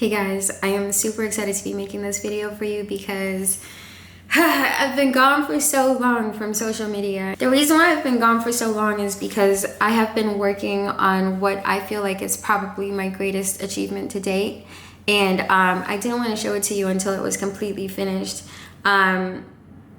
Hey guys, I am super excited to be making this video for you because I've been gone for so long from social media. The reason why I've been gone for so long is because I have been working on what I feel like is probably my greatest achievement to date. And I didn't want to show it to you until it was completely finished.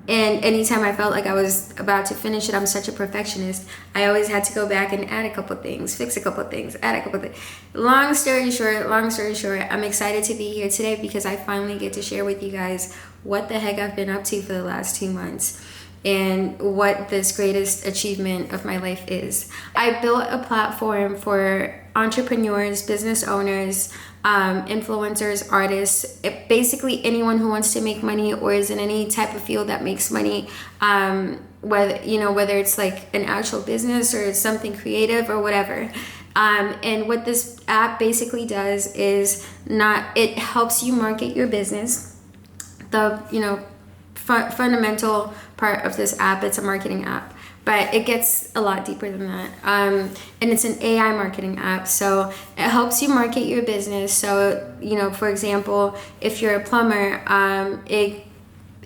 And anytime I felt like I was about to finish it, I'm such a perfectionist. I always had to go back and add a couple things, fix a couple things, add a couple things. Long story short, I'm excited to be here today because I finally get to share with you guys what the heck I've been up to for the last 2 months and what this greatest achievement of my life is. I built a platform for entrepreneurs, business owners, influencers, artists, basically anyone who wants to make money or is in any type of field that makes money, whether it's like an actual business or it's something creative or whatever. And what this app basically does is it helps you market your business. The fundamental part of this app, it's a marketing app, but it gets a lot deeper than that. And it's an AI marketing app, so it helps you market your business. So, for example, if you're a plumber, it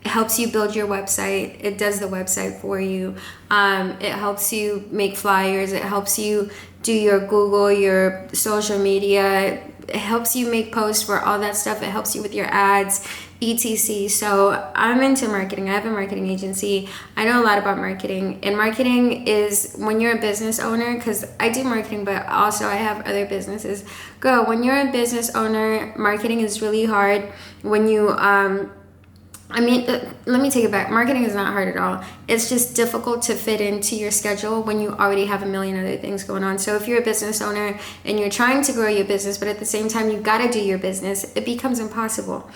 helps you build your website. It does the website for you. It helps you make flyers. It helps you do your Google, your social media. It helps you make posts for all that stuff. It helps you with your ads, etc. So I'm into marketing. I have a marketing agency. I know a lot about marketing. And marketing is when you're a business owner, because I do marketing, but also I have other businesses. Girl, when you're a business owner, marketing is really hard. When you let me take it back. Marketing is not hard at all. It's just difficult to fit into your schedule when you already have a million other things going on. So if you're a business owner and you're trying to grow your business, but at the same time you gotta do your business, it becomes impossible.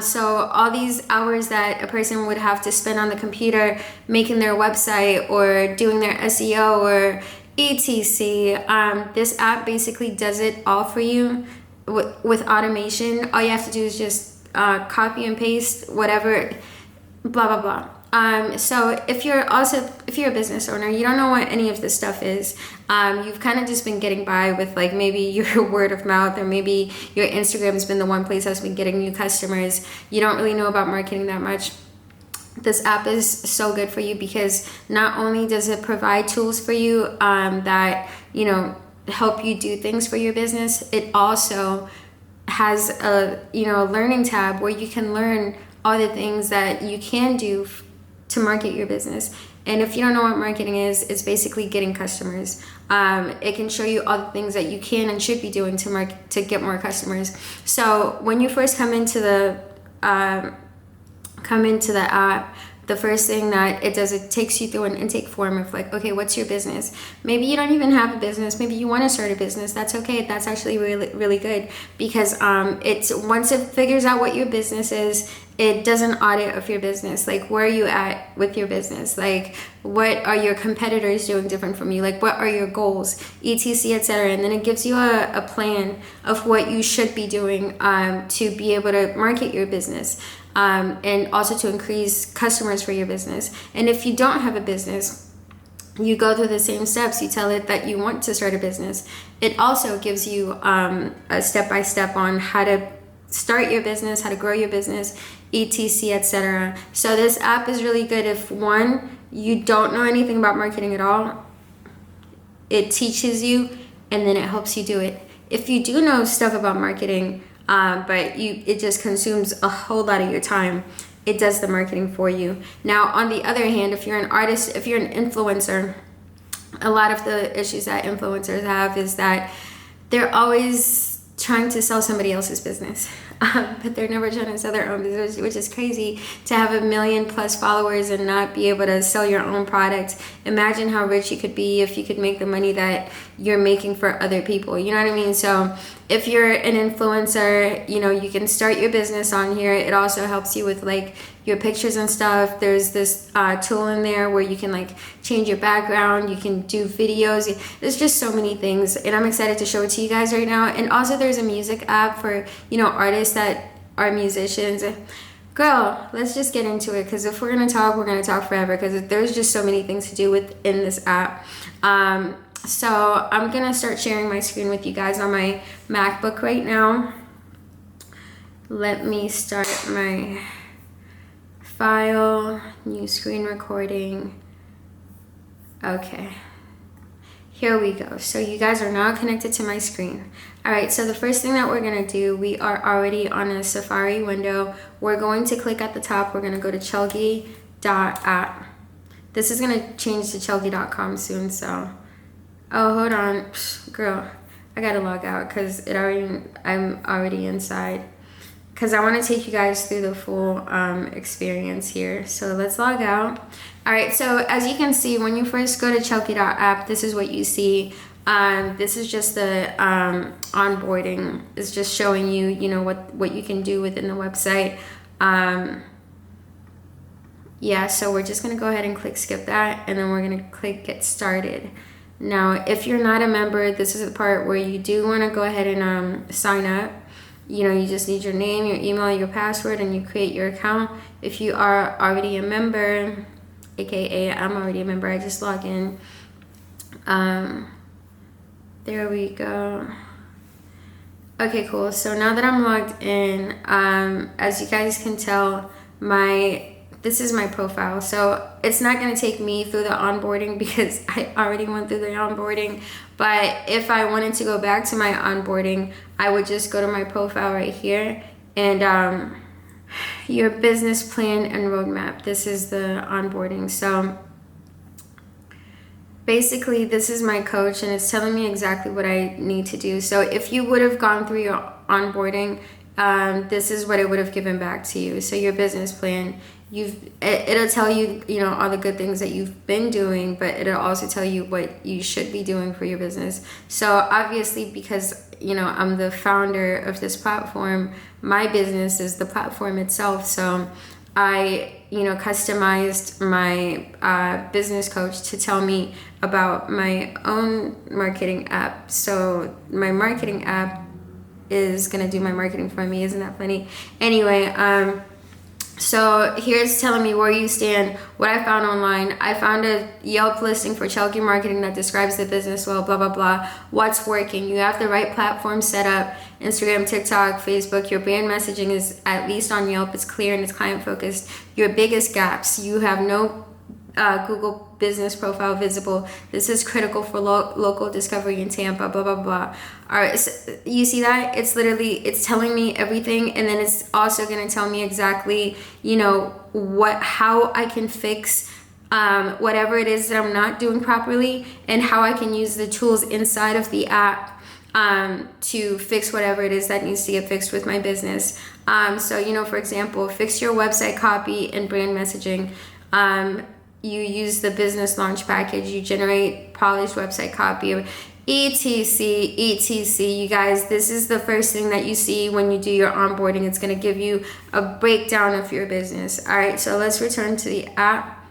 So all these hours that a person would have to spend on the computer making their website or doing their SEO or etc. This app basically does it all for you with automation. All you have to do is just copy and paste whatever, blah blah blah. So if you're a business owner, you don't know what any of this stuff is. You've kind of just been getting by with like maybe your word of mouth, or maybe your Instagram's been the one place that's been getting new customers. You don't really know about marketing that much. This app is so good for you because not only does it provide tools for you that help you do things for your business, it also has a learning tab where you can learn all the things that you can do to market your business. And if you don't know what marketing is, it's basically getting customers. It can show you all the things that you can and should be doing to get more customers. So when you first come into the app, the first thing that it does, it takes you through an intake form of like, okay, what's your business? Maybe you don't even have a business. Maybe you want to start a business. That's okay. That's actually really, really good because it's once it figures out what your business is, it does an audit of your business. Like, where are you at with your business? Like, what are your competitors doing different from you? Like, what are your goals, etc., etc. And then it gives you a plan of what you should be doing to be able to market your business. And also to increase customers for your business. And if you don't have a business, you go through the same steps. You tell it that you want to start a business. It also gives you a step-by-step on how to start your business, how to grow your business, etc., etc. So this app is really good if, one, you don't know anything about marketing at all. It teaches you and then it helps you do it. If you do know stuff about marketing, but it just consumes a whole lot of your time, it does the marketing for you. Now, on the other hand, if you're an artist, if you're an influencer, a lot of the issues that influencers have is that they're always trying to sell somebody else's business, but they're never trying to sell their own business, which is crazy to have 1 million+ followers and not be able to sell your own product. Imagine how rich you could be if you could make the money that you're making for other people. You know what I mean? So if you're an influencer, you can start your business on here. It also helps you with like your pictures and stuff. There's this tool in there where you can like change your background. You can do videos. There's just so many things, and I'm excited to show it to you guys right now. And also there's a music app for artists that are musicians. Girl, let's just get into it, because if we're gonna talk forever, because there's just so many things to do within this app. So I'm gonna start sharing my screen with you guys on my MacBook right now. let me start my file, new screen recording. Okay, here we go. So you guys are now connected to my screen. All right, so the first thing that we're gonna do, we are already on a Safari window. We're going to click at the top. We're gonna go to chelgy.app. This is gonna change to chelgy.com soon, so. Oh, hold on, girl. I gotta log out because I'm already inside. Because I want to take you guys through the full experience here. So let's log out. All right, so as you can see, when you first go to chelgy.app, this is what you see. This is just the onboarding. It's just showing you, you know, what you can do within the website. Yeah, so we're just gonna go ahead and click skip that, and then we're gonna click get started. Now, if you're not a member, this is the part where you do want to go ahead and sign up. You know, you just need your name, your email, your password, and you create your account. If you are already a member, aka I'm already a member, I just log in. There we go. Okay, cool. So now that I'm logged in, as you guys can tell, this is my profile. So it's not going to take me through the onboarding because I already went through the onboarding. But if I wanted to go back to my onboarding, I would just go to my profile right here and your business plan and roadmap. This is the onboarding. So basically, this is my coach and it's telling me exactly what I need to do. So if you would have gone through your onboarding, this is what it would have given back to you. So your business plan, it'll tell you, you know, all the good things that you've been doing, but it'll also tell you what you should be doing for your business. So obviously, because, you know, I'm the founder of this platform, my business is the platform itself. So I, you know, customized my business coach to tell me about my own marketing app. So my marketing app is gonna do my marketing for me. Isn't that funny? Anyway, so here's telling me where you stand, what I found online. I found a Yelp listing for Chelgy marketing that describes the business well, blah, blah, blah. What's working? You have the right platform set up, Instagram, TikTok, Facebook. Your brand messaging is at least on Yelp. It's clear and it's client focused. Your biggest gaps, you have no Google business profile visible. This is critical for local discovery in Tampa, blah, blah, blah. All right, so you see that? It's telling me everything, and then it's also going to tell me exactly, you know, how I can fix whatever it is that I'm not doing properly, and how I can use the tools inside of the app to fix whatever it is that needs to get fixed with my business. So, you know, for example, fix your website copy and brand messaging. You use the business launch package, you generate polished website copy, etc. You guys, this is the first thing that you see when you do your onboarding. It's going to give you a breakdown of your business. All right, so let's return to the app.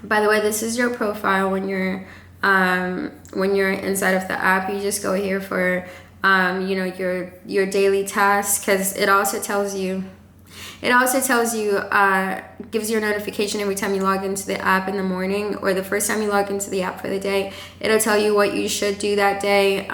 By the way, this is your profile when you're inside of the app. You just go here for you know, your daily tasks, because it also tells you, gives you a notification every time you log into the app in the morning, or the first time you log into the app for the day. It'll tell you what you should do that day.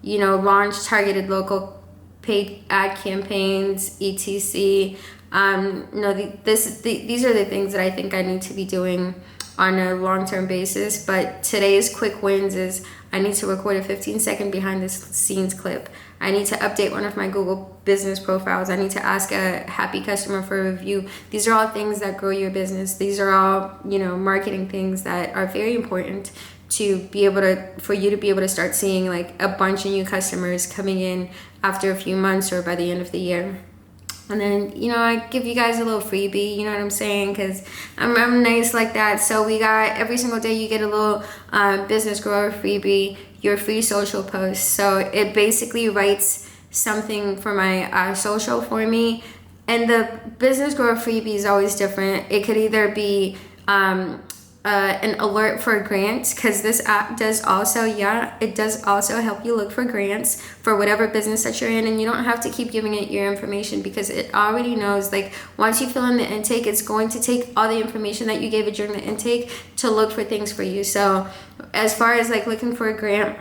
You know, launch targeted local paid ad campaigns, etc. No, these are the things that I think I need to be doing on a long-term basis. But today's quick wins is I need to record a 15-second behind the scenes clip. I need to update one of my Google business profiles. I need to ask a happy customer for a review. These are all things that grow your business. These are all, you know, marketing things that are very important for you to be able to start seeing like a bunch of new customers coming in after a few months or by the end of the year. And then, you know, I give you guys a little freebie, you know what I'm saying? Because I'm nice like that. So we got, every single day you get a little business grower freebie, your free social post. So it basically writes something for my social for me. And the business grower freebie is always different. It could either be an alert for grants, because this app does also, it does also help you look for grants for whatever business that you're in, and you don't have to keep giving it your information because it already knows, like, once you fill in the intake, it's going to take all the information that you gave it during the intake to look for things for you. So as far as like looking for a grant,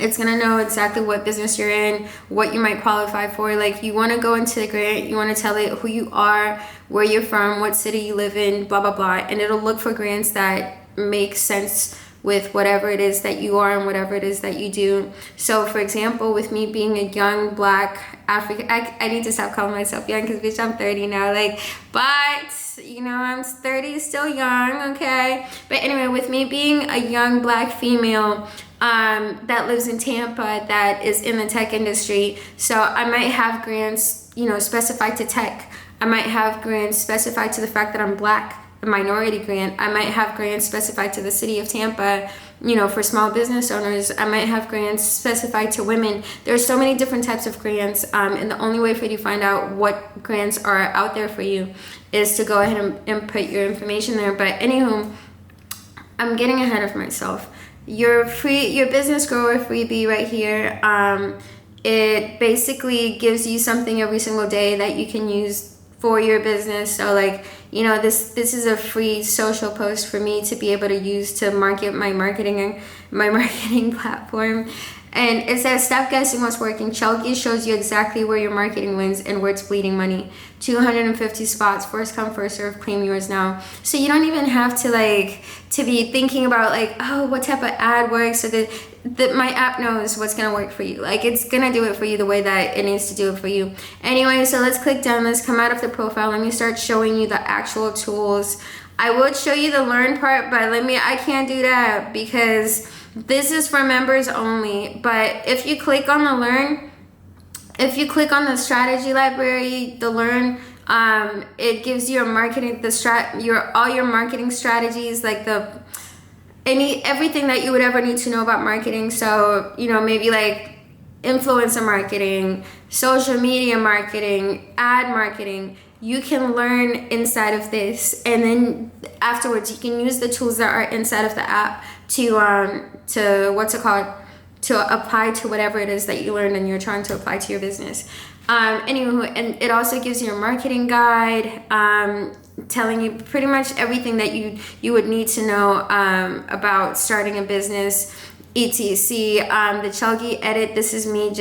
It's gonna know exactly what business you're in, what you might qualify for. Like, you want to go into the grant, you want to tell it who you are, where you're from, what city you live in, blah blah blah, and it'll look for grants that make sense with whatever it is that you are and whatever it is that you do. So for example, with me being a young black African, I need to stop calling myself young because bitch, I'm 30 now, like, but you know, I'm 30, still young, okay? But anyway, with me being a young black female that lives in Tampa, that is in the tech industry, so I might have grants, you know, specified to tech. I might have grants specified to the fact that I'm black, a minority grant. I might have grants specified to the city of Tampa, you know, for small business owners. I might have grants specified to women. There's so many different types of grants, and the only way for you to find out what grants are out there for you is to go ahead and input your information there. But anywho, I'm getting ahead of myself. Your business grower freebie right here, it basically gives you something every single day that you can use for your business. So like, you know, this is a free social post for me to be able to use to market my marketing platform. And it says, stop guessing what's working. Chelgy shows you exactly where your marketing wins and where it's bleeding money. 250 spots, first come, first serve, claim yours now. So you don't even have to be thinking about like, oh, what type of ad works, so that my app knows what's gonna work for you. Like, it's gonna do it for you the way that it needs to do it for you. Anyway, so let's click done. Let's come out of the profile. Let me start showing you the actual tools. I would show you the learn part, but I can't do that because this is for members only. But if you click on the learn, if you click on the strategy library, the learn, it gives you a marketing, all your marketing strategies, like everything that you would ever need to know about marketing. So, you know, maybe like influencer marketing, social media marketing, ad marketing. You can learn inside of this, and then afterwards you can use the tools that are inside of the app to apply to whatever it is that you learned and you're trying to apply to your business. Anywho, and it also gives you a marketing guide, telling you pretty much everything that you would need to know about starting a business, etc. The Chelgy edit, this is me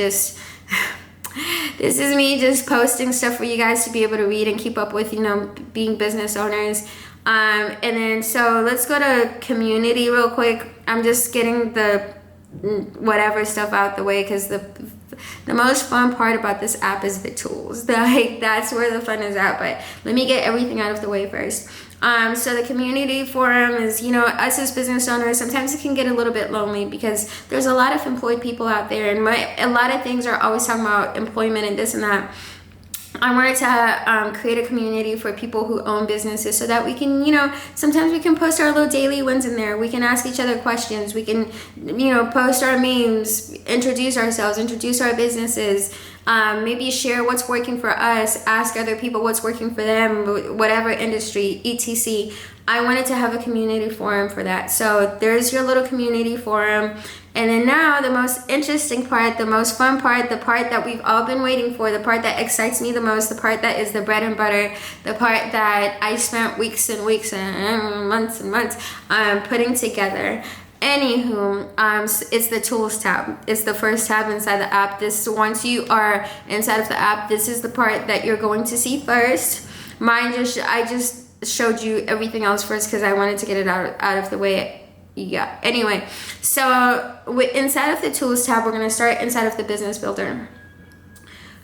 just posting stuff for you guys to be able to read and keep up with, you know, being business owners. And then so let's go to community real quick. I'm just getting the whatever stuff out the way because the most fun part about this app is the tools. Like, that's where the fun is at. But let me get everything out of the way first. So the community forum is, you know, us as business owners, sometimes it can get a little bit lonely because there's a lot of employed people out there, and a lot of things are always talking about employment and this and that. I wanted to create a community for people who own businesses so that we can, you know, sometimes we can post our little daily wins in there. We can ask each other questions. We can, you know, post our memes, introduce ourselves, introduce our businesses, maybe share what's working for us, ask other people what's working for them, whatever industry, etc. I wanted to have a community forum for that. So there's your little community forum. And then now the most interesting part, the most fun part, the part that we've all been waiting for, the part that excites me the most, the part that is the bread and butter, the part that I spent weeks and weeks and months putting together. Anywho, it's the tools tab. It's the first tab inside the app. Once you are inside of the app, this is the part that you're going to see first. I just showed you everything else first because I wanted to get it out of the way. Yeah, anyway, so inside of the tools tab, we're going to start inside of the business builder.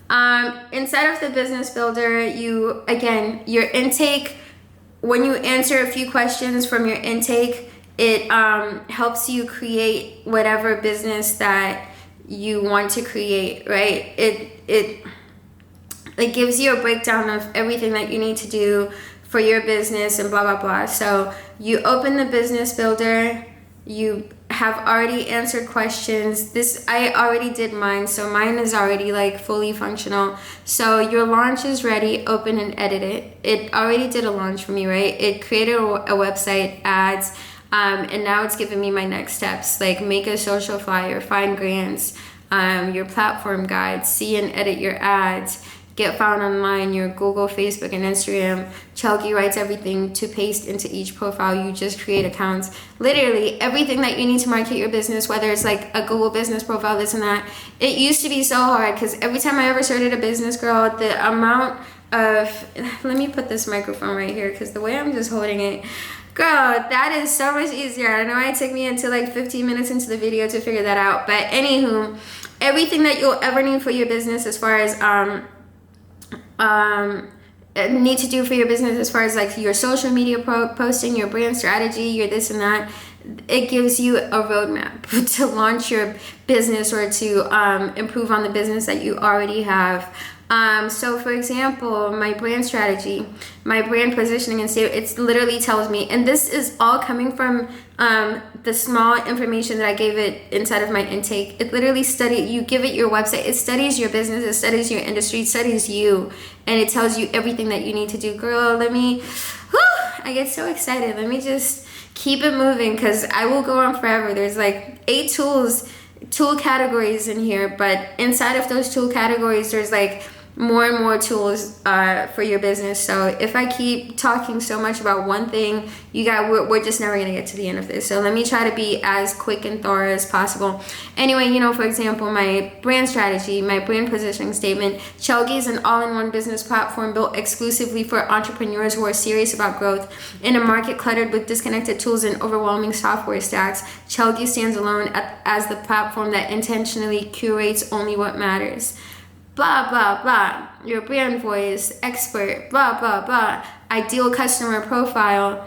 Inside of the business builder, your intake, when you answer a few questions from your intake, it helps you create whatever business that you want to create, right? It gives you a breakdown of everything that you need to do for your business and blah, blah, blah. So you open the business builder, you have already answered questions. I already did mine, so mine is already like fully functional. So your launch is ready, open and edit it. It already did a launch for me, right? It created a website, ads, and now it's giving me my next steps, like make a social flyer, find grants, your platform guide, see and edit your ads, get found online, your Google, Facebook, and Instagram. Chelgy writes everything to paste into each profile. You just create accounts. Literally everything that you need to market your business, whether it's like a Google business profile, this and that. It used to be so hard because every time I ever started a business, girl, the amount of, let me put this microphone right here because the way I'm just holding it, girl, that is so much easier. I know it took me until like 15 minutes into the video to figure that out, but anywho, everything that you'll ever need for your business as far as need to do for your business as far as like your social media posting, your brand strategy, your this and that, it gives you a roadmap to launch your business or to improve on the business that you already have. So for example, my brand strategy, my brand positioning and it literally tells me, and this is all coming from the small information that I gave it inside of my intake. It literally you give it your website, it studies your business, it studies your industry, it studies you, and it tells you everything that you need to do. Girl, I get so excited. Let me just keep it moving because I will go on forever. There's like 8 tool categories in here, but inside of those tool categories, there's like more and more tools for your business. So if I keep talking so much about one thing, we're just never gonna get to the end of this. So let me try to be as quick and thorough as possible. Anyway, for example, my brand strategy, my brand positioning statement. Chelgy is an all-in-one business platform built exclusively for entrepreneurs who are serious about growth. In a market cluttered with disconnected tools and overwhelming software stacks, Chelgy stands alone as the platform that intentionally curates only what matters. Blah, blah, blah. Your brand voice, expert, blah, blah, blah. Ideal customer profile,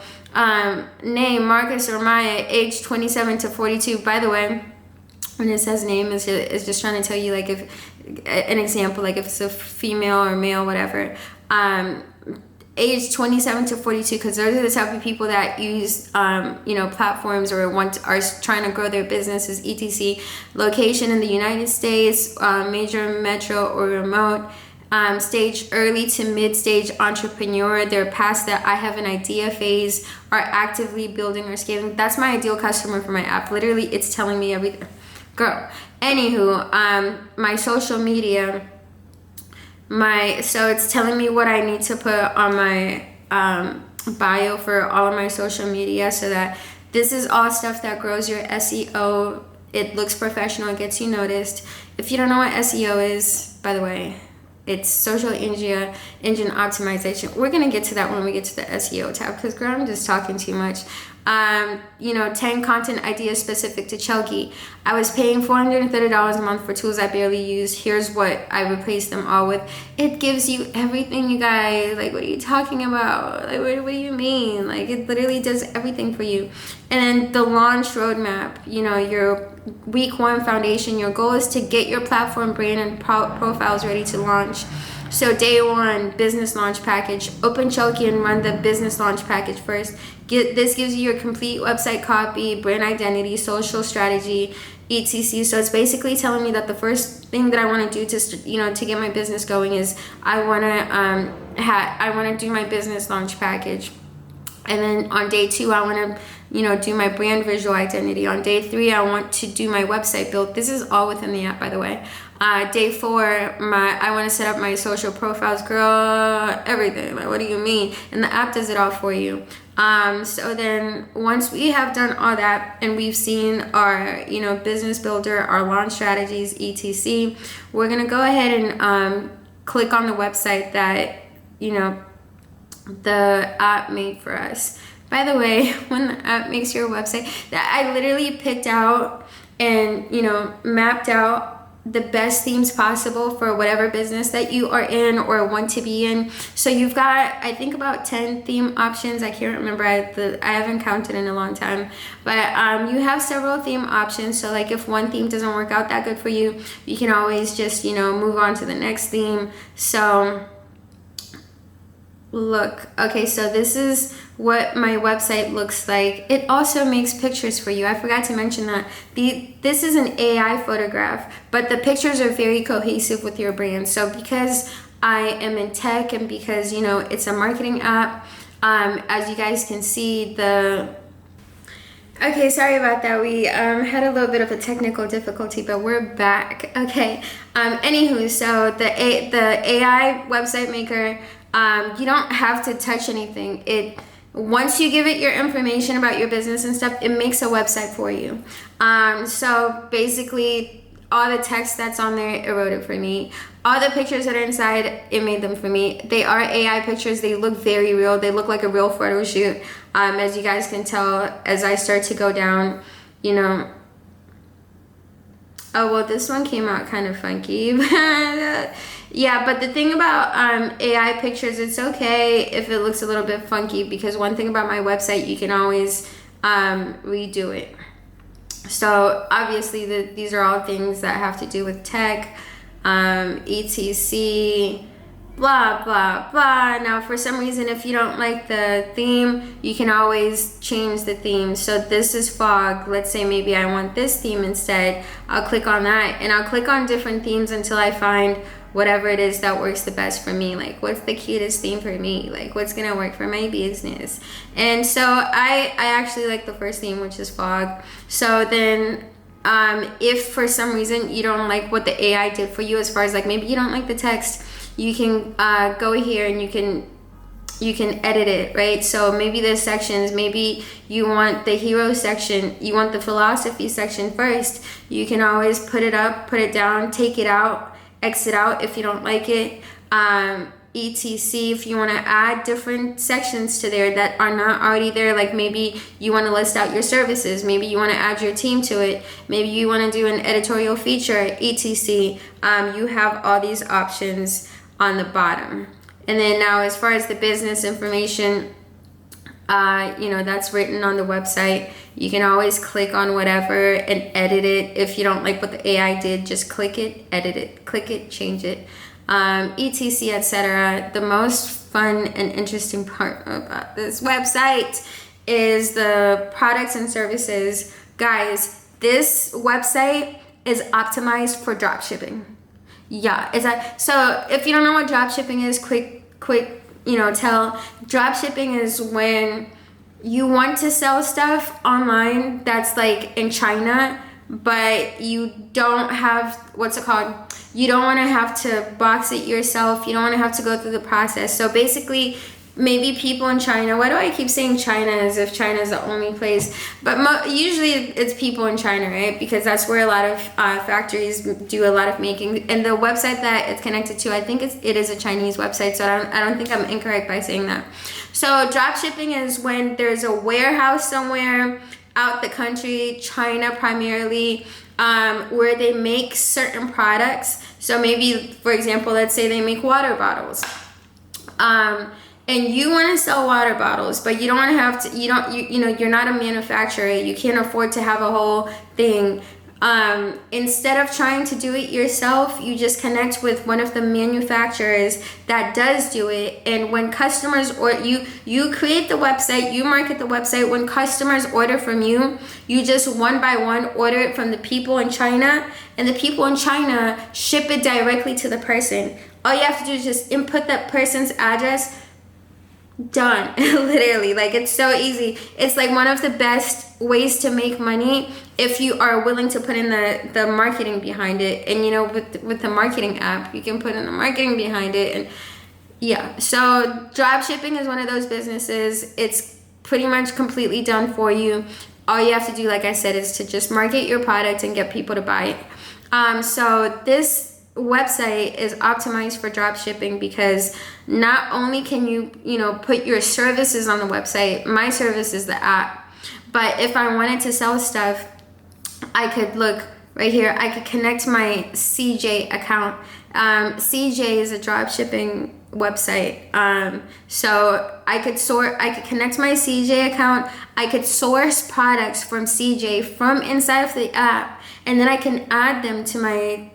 name, Marcus or Maya, age 27 to 42. By the way, when it says name, it's just trying to tell you, like, if an example, like if it's a female or male, whatever. Age 27 to 42, because those are the type of people that use platforms or are trying to grow their businesses, etc. Location in the United States, major metro or remote. Stage early to mid-stage entrepreneur. They're past that I have an idea phase, are actively building or scaling. That's my ideal customer for my app. Literally, it's telling me everything. Girl. Anywho, my social media, so it's telling me what I need to put on my bio for all of my social media, so that this is all stuff that grows your SEO. It looks professional, it gets you noticed. If you don't know what SEO is, by the way, it's social engine optimization. We're gonna get to that when we get to the SEO tab, because girl, I'm just talking too much. 10 content ideas specific to Chelgy. I was paying $430 a month for tools I barely use. Here's what I replaced them all with. It gives you everything, you guys. Like, what are you talking about? Like, what do you mean? Like, it literally does everything for you. And then the launch roadmap, your week 1 foundation. Your goal is to get your platform, brand, and profiles ready to launch. So day 1, business launch package. Open Chelgy and run the business launch package first. This gives you your complete website copy, brand identity, social strategy, etc. So it's basically telling me that the first thing that I want to do to get my business going is I want to do my business launch package. And then on day 2, I want to do my brand visual identity. On day 3, I want to do my website build. This is all within the app, by the way. Day 4, I want to set up my social profiles. Girl, everything. Like, what do you mean? And the app does it all for you. So then once we have done all that and we've seen our business builder, our launch strategies, etc., we're gonna go ahead and click on the website that the app made for us. By the way, when the app makes your website, that I literally picked out and mapped out the best themes possible for whatever business that you are in or want to be in. So you've got, I think, about 10 theme options. I can't remember. I haven't counted in a long time, but you have several theme options. So like if one theme doesn't work out that good for you, you can always just move on to the next theme. So look, okay, so this is what my website looks like. It also makes pictures for you. I forgot to mention that. This is an AI photograph, but the pictures are very cohesive with your brand. So because I am in tech and because, it's a marketing app, as you guys can see, Okay, sorry about that. We had a little bit of a technical difficulty, but we're back. Okay. Anywho, so the AI website maker, you don't have to touch anything. Once you give it your information about your business and stuff, it makes a website for you. So basically, all the text that's on there, it wrote it for me. All the pictures that are inside, it made them for me. They are AI pictures. They look very real. They look like a real photo shoot. As you guys can tell, as I start to go down, you know. Oh, well, this one came out kind of funky. Yeah, but the thing about AI pictures, it's okay if it looks a little bit funky, because one thing about my website, you can always redo it. So obviously these are all things that have to do with tech, etc, blah, blah, blah. Now, for some reason, if you don't like the theme, you can always change the theme. So this is fog. Let's say maybe I want this theme instead. I'll click on that, and I'll click on different themes until I find whatever it is that works the best for me. Like, what's the cutest theme for me? Like, what's gonna work for my business? And so I actually like the first theme, which is fog. So then if for some reason you don't like what the AI did for you, as far as like maybe you don't like the text, you can go here and you can edit it, right? So maybe there's sections, maybe you want the hero section, you want the philosophy section first. You can always put it up, put it down, take it out, exit out if you don't like it, etc. If you want to add different sections to there that are not already there, like maybe you want to list out your services, maybe you want to add your team to it, maybe you want to do an editorial feature, etc. You have all these options on the bottom. And then now, as far as the business information, that's written on the website. You can always click on whatever and edit it. If you don't like what the AI did, just click it, edit it, click it, change it, etc, etc. The most fun and interesting part about this website is the products and services. Guys, this website is optimized for drop shipping. Yeah, so if you don't know what drop shipping is, quick tell. Drop shipping is when you want to sell stuff online that's like in China, but you don't have, you don't want to have to box it yourself. You don't want to have to go through the process. So basically, maybe people in China, why do I keep saying China as if China is the only place? But usually it's people in China, right? Because that's where a lot of factories do a lot of making. And the website that it's connected to, I think it is a Chinese website, so I don't think I'm incorrect by saying that. So drop shipping is when there's a warehouse somewhere out the country, China primarily, where they make certain products. So maybe, for example, let's say they make water bottles. And you want to sell water bottles, but you don't want to have to, you're not a manufacturer. You can't afford to have a whole thing. Instead of trying to do it yourself, you just connect with one of the manufacturers that does do it. And when customers, or you create the website, you market the website. When customers order from you, you just one by one order it from the people in China, and the people in China ship it directly to the person. All you have to do is just input that person's address. Done. Literally, like, it's so easy. It's like one of the best ways to make money if you are willing to put in the marketing behind it. And with the marketing app, you can put in the marketing behind it. And yeah, so drop shipping is one of those businesses. It's pretty much completely done for you. All you have to do, like I said, is to just market your product and get people to buy it. So this website is optimized for drop shipping, because not only can you put your services on the website. My service is the app, but if I wanted to sell stuff, I could look right here. I could connect my CJ account. CJ is a drop shipping website. So I could connect my CJ account. I could source products from CJ from inside of the app, and then I can add them to my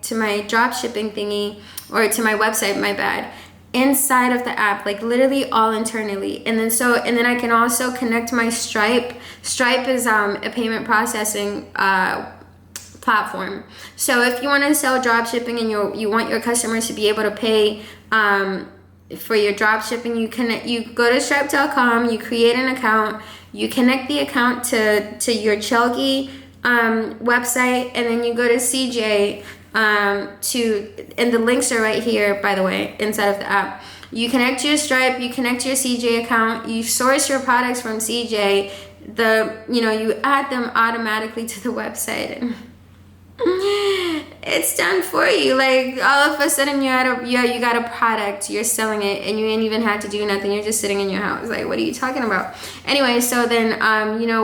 drop shipping thingy, or to my website, my bad, inside of the app, like literally all internally. And then I can also connect my Stripe. Stripe is a payment processing platform. So if you want to sell drop shipping and you want your customers to be able to pay for your drop shipping, you go to stripe.com, you create an account, You connect the account to your Chelgy website, and then you go to CJ and the links are right here, by the way, inside of the app. You connect your Stripe, you connect your CJ account, you source your products from CJ, you add them automatically to the website, and it's done for you. Like, all of a sudden you got a product, you're selling it, and you ain't even had to do nothing. You're just sitting in your house. Like, what are you talking about? Anyway, so then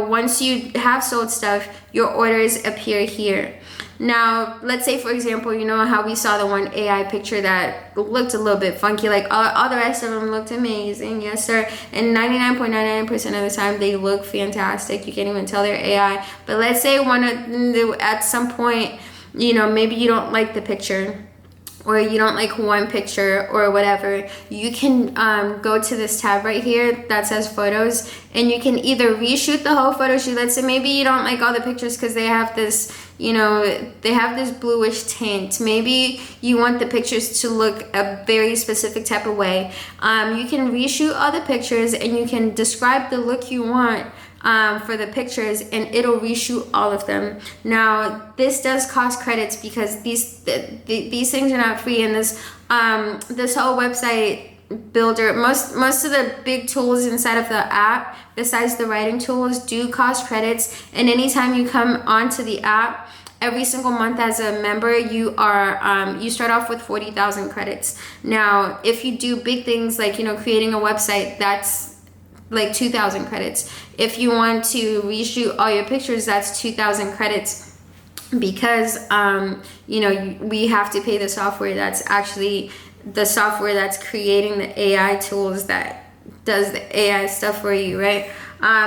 once you have sold stuff, your orders appear here. Now, let's say, for example, you know how we saw the one AI picture that looked a little bit funky. Like, all the rest of them looked amazing. Yes, sir. And 99.99% of the time, they look fantastic. You can't even tell they're AI. But let's say at some point, maybe you don't like the picture, or you don't like one picture or whatever. You can go to this tab right here that says photos, and you can either reshoot the whole photo shoot. Let's say maybe you don't like all the pictures because they have this, they have this bluish tint. Maybe you want the pictures to look a very specific type of way. You can reshoot all the pictures, and you can describe the look you want for the pictures, and it'll reshoot all of them. Now, this does cost credits because these things are not free, and this whole website builder, most of the big tools inside of the app, besides the writing tools, do cost credits. And anytime you come onto the app, every single month as a member, you start off with 40,000 credits. Now, if you do big things like creating a website, that's like 2,000 credits. If you want to reshoot all your pictures, that's 2,000 credits, because we have to pay the software that's actually the software that's creating the AI tools that does the AI stuff for you, right?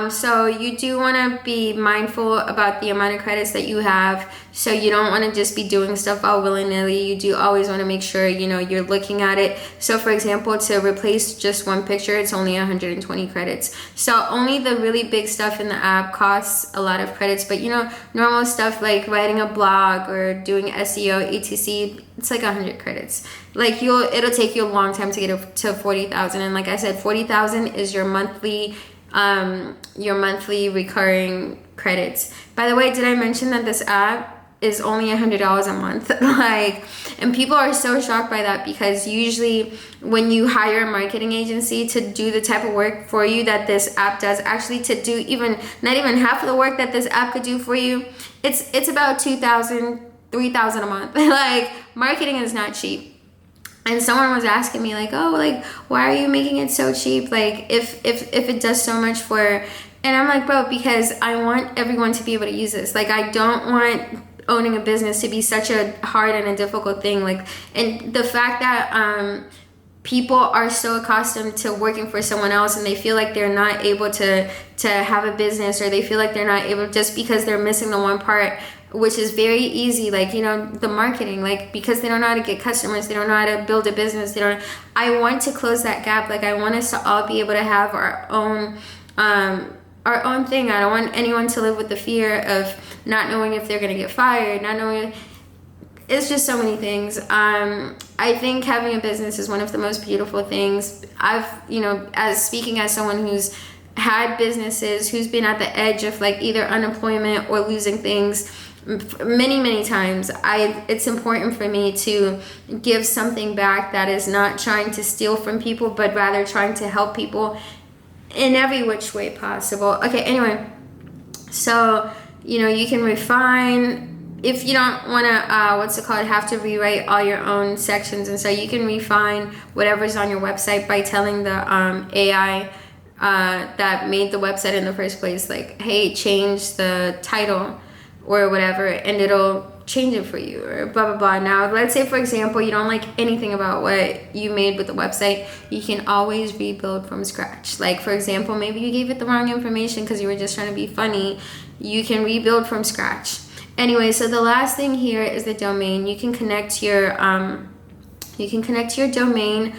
So you do want to be mindful about the amount of credits that you have. So you don't want to just be doing stuff all willy-nilly. You do always want to make sure, you're looking at it. So for example, to replace just one picture, it's only 120 credits. So only the really big stuff in the app costs a lot of credits. But normal stuff like writing a blog or doing SEO, etc., it's like 100 credits. Like it'll take you a long time to get up to 40,000. And like I said, 40,000 is your monthly recurring credits. By the way, did I mention that this app is only $100 a month? And people are so shocked by that, because usually when you hire a marketing agency to do the type of work for you that this app does, actually to do not even half of the work that this app could do for you, it's about $2,000, $3,000 a month. Like, marketing is not cheap. And someone was asking me why are you making it so cheap? Like, if it does so much for, and I'm like, bro, because I want everyone to be able to use this. Like, I don't want owning a business to be such a hard and a difficult thing. Like, and the fact that people are so accustomed to working for someone else, and they feel like they're not able to have a business, or they feel like they're not able, just because they're missing the one part, which is very easy, the marketing, because they don't know how to get customers, they don't know how to build a business, I want to close that gap. I want us to all be able to have our own thing. I don't want anyone to live with the fear of not knowing if they're going to get fired, not knowing. It's just so many things. I think having a business is one of the most beautiful things. Speaking as someone who's had businesses, who's been at the edge of either unemployment or losing things many times, it's important for me to give something back that is not trying to steal from people, but rather trying to help people in every which way possible. Okay, anyway, so you can refine if you don't want to have to rewrite all your own sections, and so you can refine whatever's on your website by telling the AI that made the website in the first place, hey, change the title or whatever, and it'll change it for you, or blah blah blah. Now, let's say, for example, you don't like anything about what you made with the website, you can always rebuild from scratch. For example, maybe you gave it the wrong information because you were just trying to be funny. You can rebuild from scratch. Anyway, so the last thing here is the domain. You can connect your domain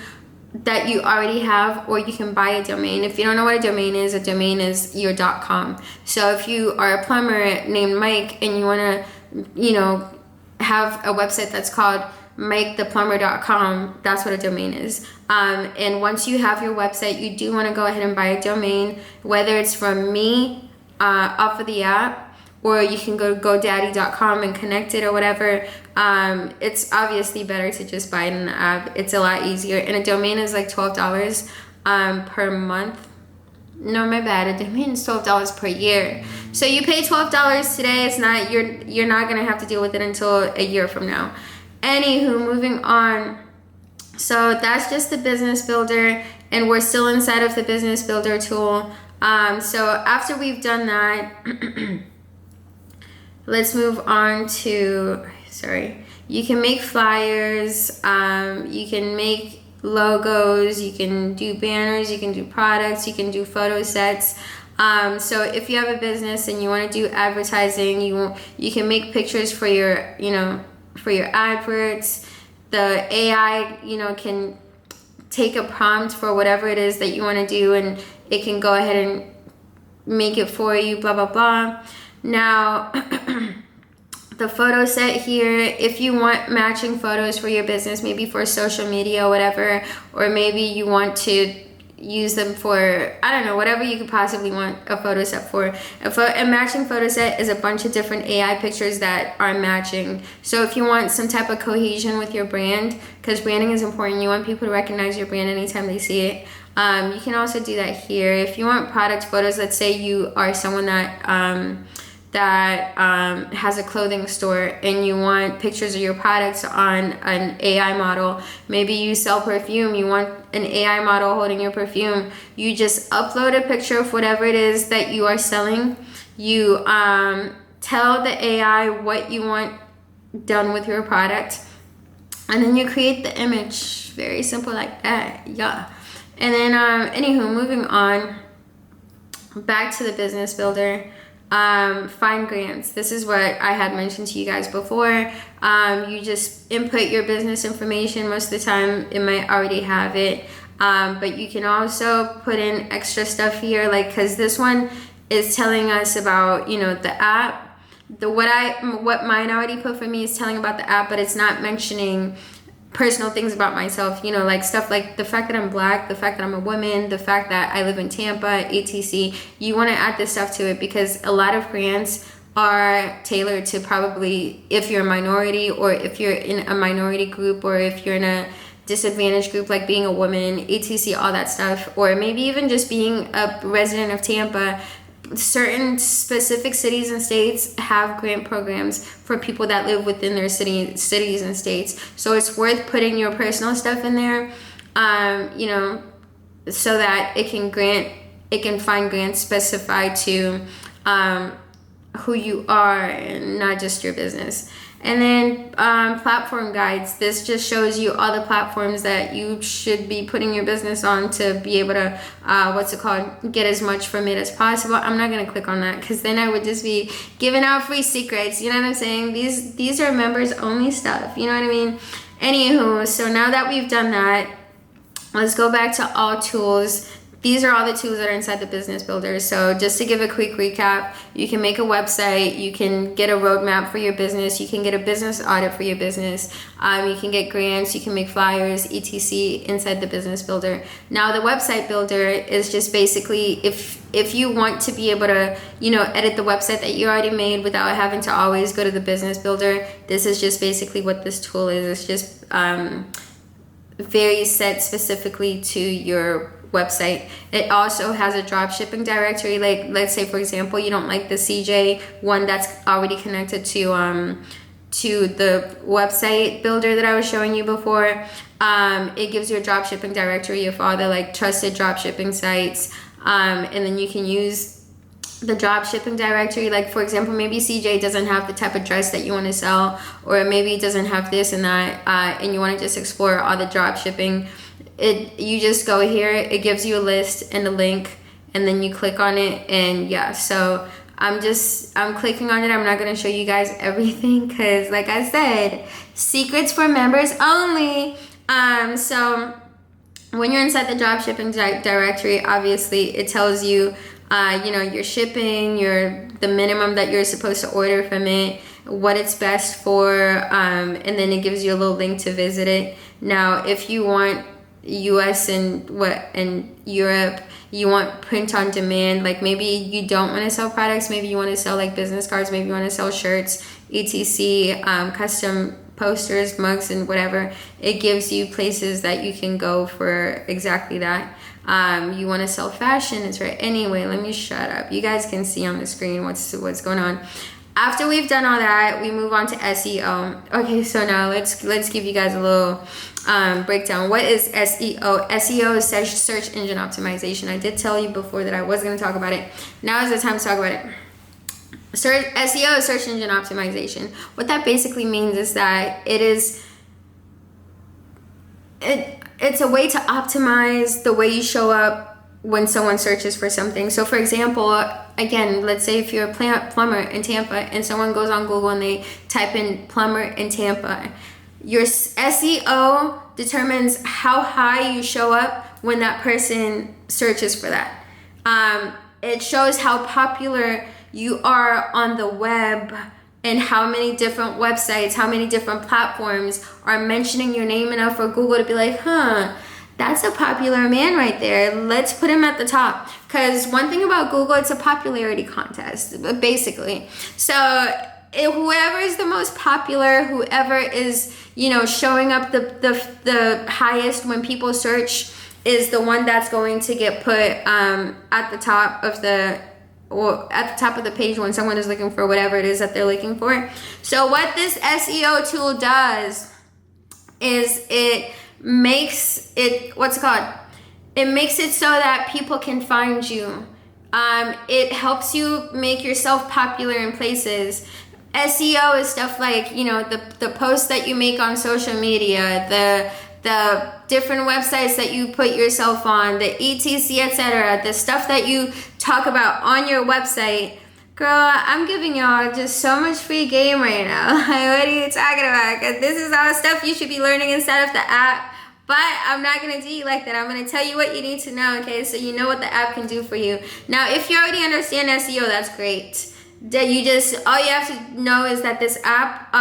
that you already have, or you can buy a domain. If you don't know what a domain is your .com. So if you are a plumber named Mike and you want to have a website that's called MikeThePlumber.com. That's what a domain is. And once you have your website, you do want to go ahead and buy a domain, whether it's from me off of the app, or you can go to GoDaddy.com and connect it or whatever. It's obviously better to just buy it in the app. It's a lot easier. And a domain is like $12 per month. No, my bad. A domain is $12 per year. So you pay $12 today. It's not, you're not gonna have to deal with it until a year from now. Anywho, moving on. So that's just the business builder, and we're still inside of the business builder tool. So after we've done that, let's move on to, you can make flyers, you can make logos, you can do banners, you can do products, you can do photo sets. So if you have a business and you want to do advertising, you can make pictures for your, for your adverts. The AI, can take a prompt for whatever it is that you want to do, and it can go ahead and make it for you, blah, blah, blah. Now, the photo set here, if you want matching photos for your business, maybe for social media or whatever, or maybe you want to use them for, I don't know, whatever you could possibly want a photo set for. A matching photo set is a bunch of different AI pictures that are matching. So if you want some type of cohesion with your brand, because branding is important, you want people to recognize your brand anytime they see it. You can also do that here. If you want product photos, let's say you are someone that has a clothing store and you want pictures of your products on an AI model. Maybe you sell perfume, you want an AI model holding your perfume. You just upload a picture of whatever it is that you are selling. You tell the AI what you want done with your product, and then you create the image. Very simple like that, yeah. And then anywho, moving on, back to the business builder. Find grants. This is what I had mentioned to you guys before. You just input your business information. Most of the time it might already have it, but you can also put in extra stuff here, like, because this one is telling us about, the app. What mine already put for me is telling about the app, but it's not mentioning personal things about myself, like stuff like the fact that I'm Black, the fact that I'm a woman, the fact that I live in Tampa, etc. You want to add this stuff to it, because a lot of grants are tailored to probably if you're a minority, or if you're in a minority group, or if you're in a disadvantaged group, like being a woman, etc., all that stuff, or maybe even just being a resident of Tampa. Certain specific cities and states have grant programs for people that live within their cities and states. So it's worth putting your personal stuff in there, so that it can find grants specified to who you are and not just your business. And then platform guides. This just shows you all the platforms that you should be putting your business on to be able to, get as much from it as possible. I'm not going to click on that, because then I would just be giving out free secrets. You know what I'm saying? These are members only stuff. You know what I mean? Anywho, so now that we've done that, let's go back to all tools. These are all the tools that are inside the business builder. So just to give a quick recap, you can make a website, you can get a roadmap for your business, you can get a business audit for your business, you can get grants, you can make flyers, etc. inside the business builder. Now the website builder is just basically if you want to be able to, edit the website that you already made without having to always go to the business builder, this is just basically what this tool is. It's just very set specifically to your website. It also has a dropshipping directory. Like, let's say for example you don't like the CJ one that's already connected to the website builder that I was showing you before. It gives you a dropshipping directory of all the trusted dropshipping sites, and then you can use the dropshipping directory. Like, for example, maybe CJ doesn't have the type of dress that you want to sell, or maybe it doesn't have this and that, and you want to just explore all the dropshipping. You just go here, it gives you a list and a link, and then you click on it, and yeah. So I'm clicking on it. I'm not going to show you guys everything, because like I said, secrets for members only. So when you're inside the dropshipping directory, obviously it tells you your shipping, the minimum that you're supposed to order from it, what it's best for, and then it gives you a little link to visit it. Now, if you want US and Europe, you want print on demand, like maybe you don't want to sell products, maybe you want to sell like business cards, maybe you want to sell shirts, etc., custom posters, mugs, and whatever. It gives you places that you can go for exactly that. You want to sell fashion, it's right. Anyway, let me shut up. You guys can see on the screen what's going on. After we've done all that, we move on to SEO. Okay, so now let's give you guys a little breakdown. What is SEO? SEO is search engine optimization. I did tell you before that I was going to talk about it. Now is the time to talk about it. SEO is search engine optimization. What that basically means is that it's a way to optimize the way you show up when someone searches for something. So for example, again, let's say if you're a plumber in Tampa and someone goes on Google and they type in plumber in Tampa, your SEO determines how high you show up when that person searches for that. It shows how popular you are on the web and how many different websites, how many different platforms are mentioning your name enough for Google to be like, that's a popular man right there. Let's put him at the top. Because one thing about Google, it's a popularity contest, basically. So whoever is the most popular, whoever is, showing up the highest when people search is the one that's going to get put at the top of the page when someone is looking for whatever it is that they're looking for. So what this SEO tool does is it makes it, it makes it so that people can find you. It helps you make yourself popular in places. SEO is stuff like, the posts that you make on social media, the different websites that you put yourself on, the etc, etc, the stuff that you talk about on your website. Girl, I'm giving y'all just so much free game right now. Like, what are you talking about? Because this is all stuff you should be learning inside of the app. But I'm not going to do you like that. I'm going to tell you what you need to know, okay? So you know what the app can do for you. Now, if you already understand SEO, that's great. All you have to know is that this app,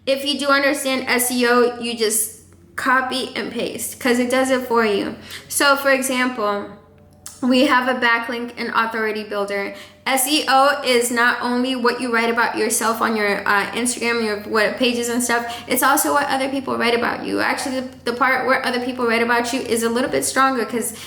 if you do understand SEO, you just copy and paste because it does it for you. So, for example, we have a backlink and authority builder. SEO is not only what you write about yourself on your Instagram, your what pages and stuff. It's also what other people write about you. Actually, the part where other people write about you is a little bit stronger because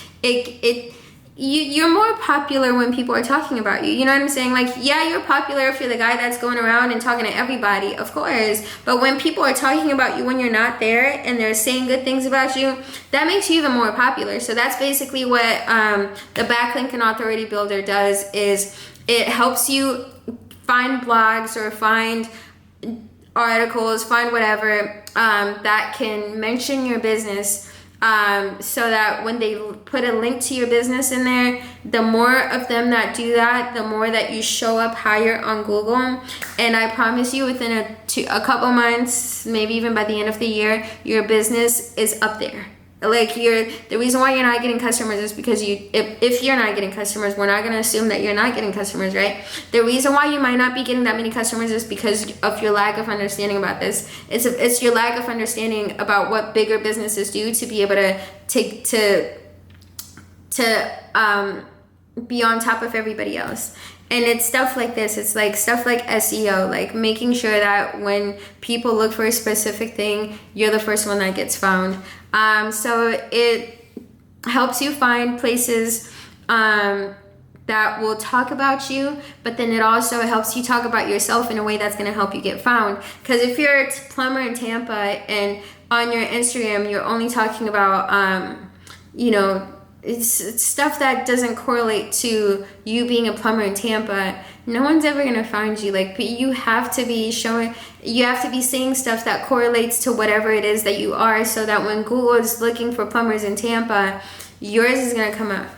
you're more popular when people are talking about you. You know what I'm saying? Like, yeah, you're popular if you're the guy that's going around and talking to everybody, of course. But when people are talking about you when you're not there and they're saying good things about you, that makes you even more popular. So that's basically what the Backlink and Authority Builder does, is it helps you find blogs or find articles, find whatever that can mention your business. So that when they put a link to your business in there, the more of them that do that, the more that you show up higher on Google. And I promise you, within a couple months, maybe even by the end of the year, your business is up there. Like, the reason why you're not getting customers is because if you're not getting customers, we're not going to assume that you're not getting customers, right? The reason why you might not be getting that many customers is because of your lack of understanding about this. It's your lack of understanding about what bigger businesses do to be able to be on top of everybody else. And it's stuff like this. It's like stuff like SEO, like making sure that when people look for a specific thing, you're the first one that gets found. So it helps you find places that will talk about you, but then it also helps you talk about yourself in a way that's going to help you get found. Because if you're a plumber in Tampa and on your Instagram, you're only talking about, it's stuff that doesn't correlate to you being a plumber in Tampa, no one's ever going to find you. Like, you have to be saying stuff that correlates to whatever it is that you are, so that when Google is looking for plumbers in Tampa, yours is going to come up.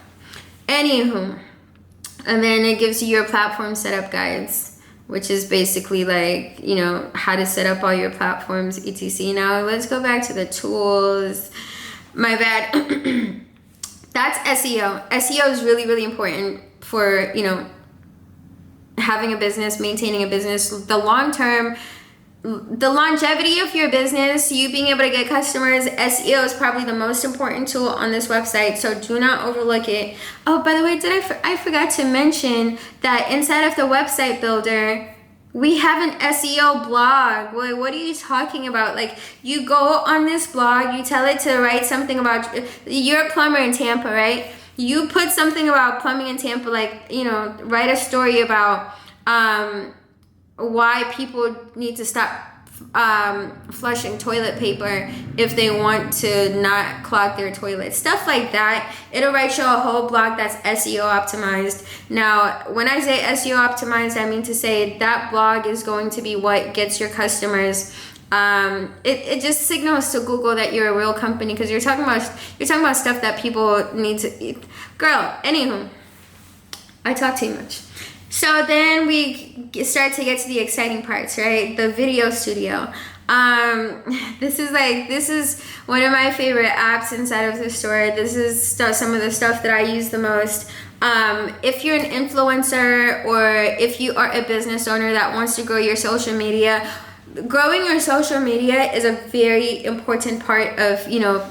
Anywho, and then it gives you your platform setup guides, which is basically like, how to set up all your platforms, etc. Now, let's go back to the tools. My bad. That's SEO. SEO is really, really important for, having a business, maintaining a business, the longevity of your business, you being able to get customers, SEO is probably the most important tool on this website, so do not overlook it. Oh, by the way, I forgot to mention that inside of the website builder, we have an SEO blog. What are you talking about? Like, you go on this blog, you tell it to write something about, you're a plumber in Tampa, right? You put something about plumbing in Tampa, like, you know, write a story about why people need to stop flushing toilet paper if they want to not clog their toilet. Stuff like that. It'll write you a whole blog that's SEO optimized. Now, when I say SEO optimized, I mean to say that blog is going to be what gets your customers. It just signals to Google that you're a real company, because you're talking about stuff that people need to eat. Girl, anywho, I talk too much. So then we start to get to the exciting parts, right? The video studio. This is one of my favorite apps inside of the store. This is some of the stuff that I use the most. If you're an influencer, or if you are a business owner that wants to grow your social media, growing your social media is a very important part of, you know,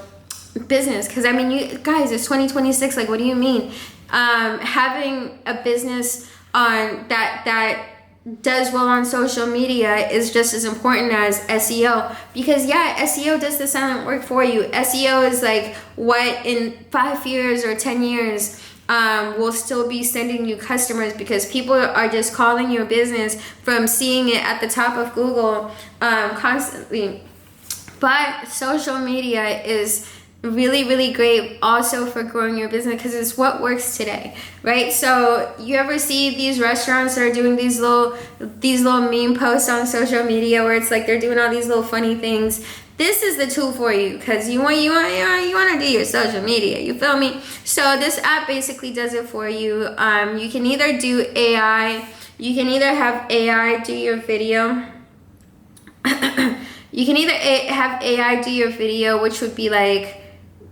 business. Because I mean, you guys, it's 2026. Like, what do you mean? Having a business on that does well on social media is just as important as SEO, because SEO does the silent work for you. SEO is like what in 5 years or 10 years will still be sending you customers, because people are just calling your business from seeing it at the top of Google constantly. But social media is really, really great also for growing your business, because it's what works today, right? So you ever see these restaurants that are doing these little meme posts on social media where it's like they're doing all these little funny things? This is the tool for you, because you want to do your social media, you feel me? So this app basically does it for you. You can either do AI, you can either have AI do your video. You can either have AI do your video, which would be like,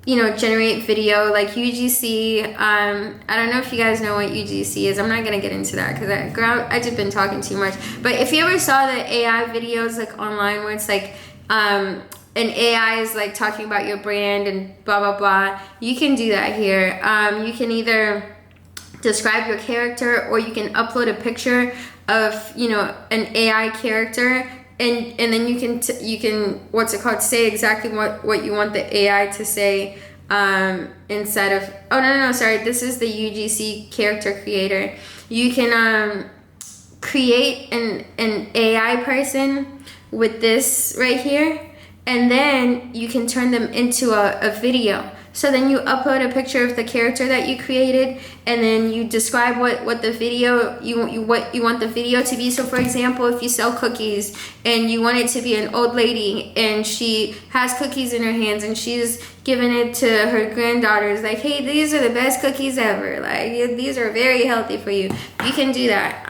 you know, generate video like UGC. I don't know if you guys know what UGC is. I'm not gonna get into that because I just been talking too much. But if you ever saw the AI videos like online where it's like an AI is like talking about your brand and blah blah blah, you can do that here. You can either describe your character, or you can upload a picture of, you know, an AI character. And then you can say exactly what you want the AI to say inside of, this is the UGC character creator. You can create an AI person with this right here, and then you can turn them into a video. So then you upload a picture of the character that you created, and then you describe what the video what you want the video to be. So for example, if you sell cookies and you want it to be an old lady and she has cookies in her hands and she's giving it to her granddaughters, like, hey, these are the best cookies ever, like these are very healthy for you, you can do that.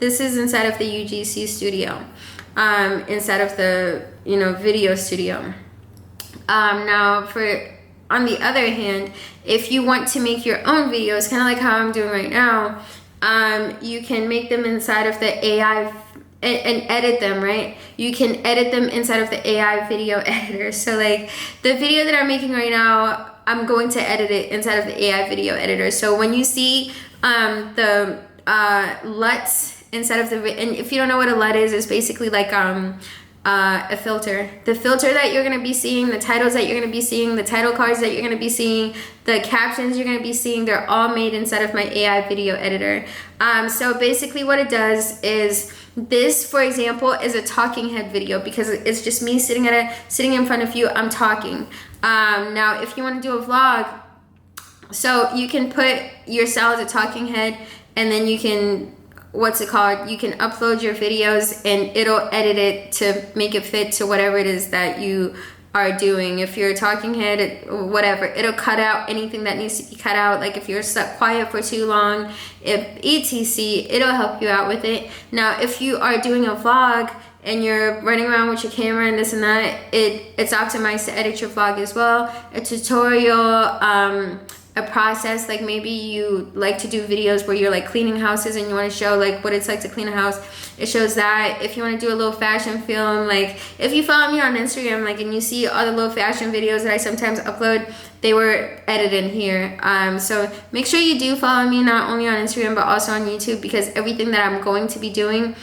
This is inside of the UGC studio, inside of the, you know, video studio. Now on the other hand, if you want to make your own videos, kind of like how I'm doing right now, you can make them inside of the AI and edit them, right? You can edit them inside of the AI video editor. So like the video that I'm making right now, I'm going to edit it inside of the AI video editor. So when you see the LUTs inside of the, and if you don't know what a LUT is, it's basically like a filter. The filter that you're going to be seeing, the titles that you're going to be seeing, the title cards that you're going to be seeing, the captions you're going to be seeing, they're all made inside of my AI video editor. So basically what it does is, this, for example, is a talking head video because it's just me sitting in front of you, I'm talking. Now, if you want to do a vlog, so you can put yourself as a talking head, and then you can, you can upload your videos and it'll edit it to make it fit to whatever it is that you are doing. If you're a talking head, whatever, it'll cut out anything that needs to be cut out. Like if you're stuck quiet for too long, etc., it'll help you out with it. Now, if you are doing a vlog and you're running around with your camera and this and that, it's optimized to edit your vlog as well. A tutorial, a process, like maybe you like to do videos where you're like cleaning houses and you want to show like what it's like to clean a house, it shows that. If you want to do a little fashion film, like if you follow me on Instagram, like, and you see all the little fashion videos that I sometimes upload, they were edited in here. So make sure you do follow me, not only on Instagram but also on YouTube, because everything that I'm going to be doing,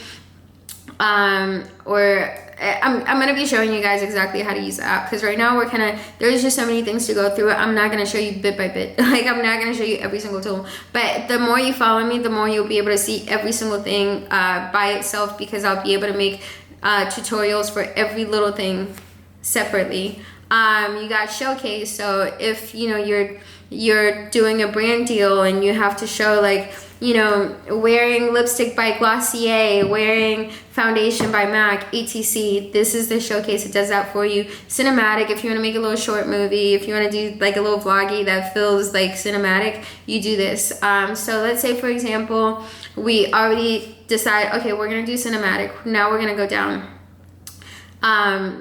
or I'm going to be showing you guys exactly how to use the app, because right now we're kind of, there's just so many things to go through. I'm not going to show you bit by bit. Like, I'm not going to show you every single tool. But the more you follow me, the more you'll be able to see every single thing by itself, because I'll be able to make tutorials for every little thing separately. You got showcase. So if, you know, you're doing a brand deal and you have to show, like, you know, wearing lipstick by Glossier, wearing foundation by MAC, etc. This is the showcase. It does that for you. Cinematic, if you want to make a little short movie, if you want to do like a little vloggy that feels like cinematic, you do this. So let's say, for example, we already decide, okay, we're going to do cinematic. Now we're going to go down.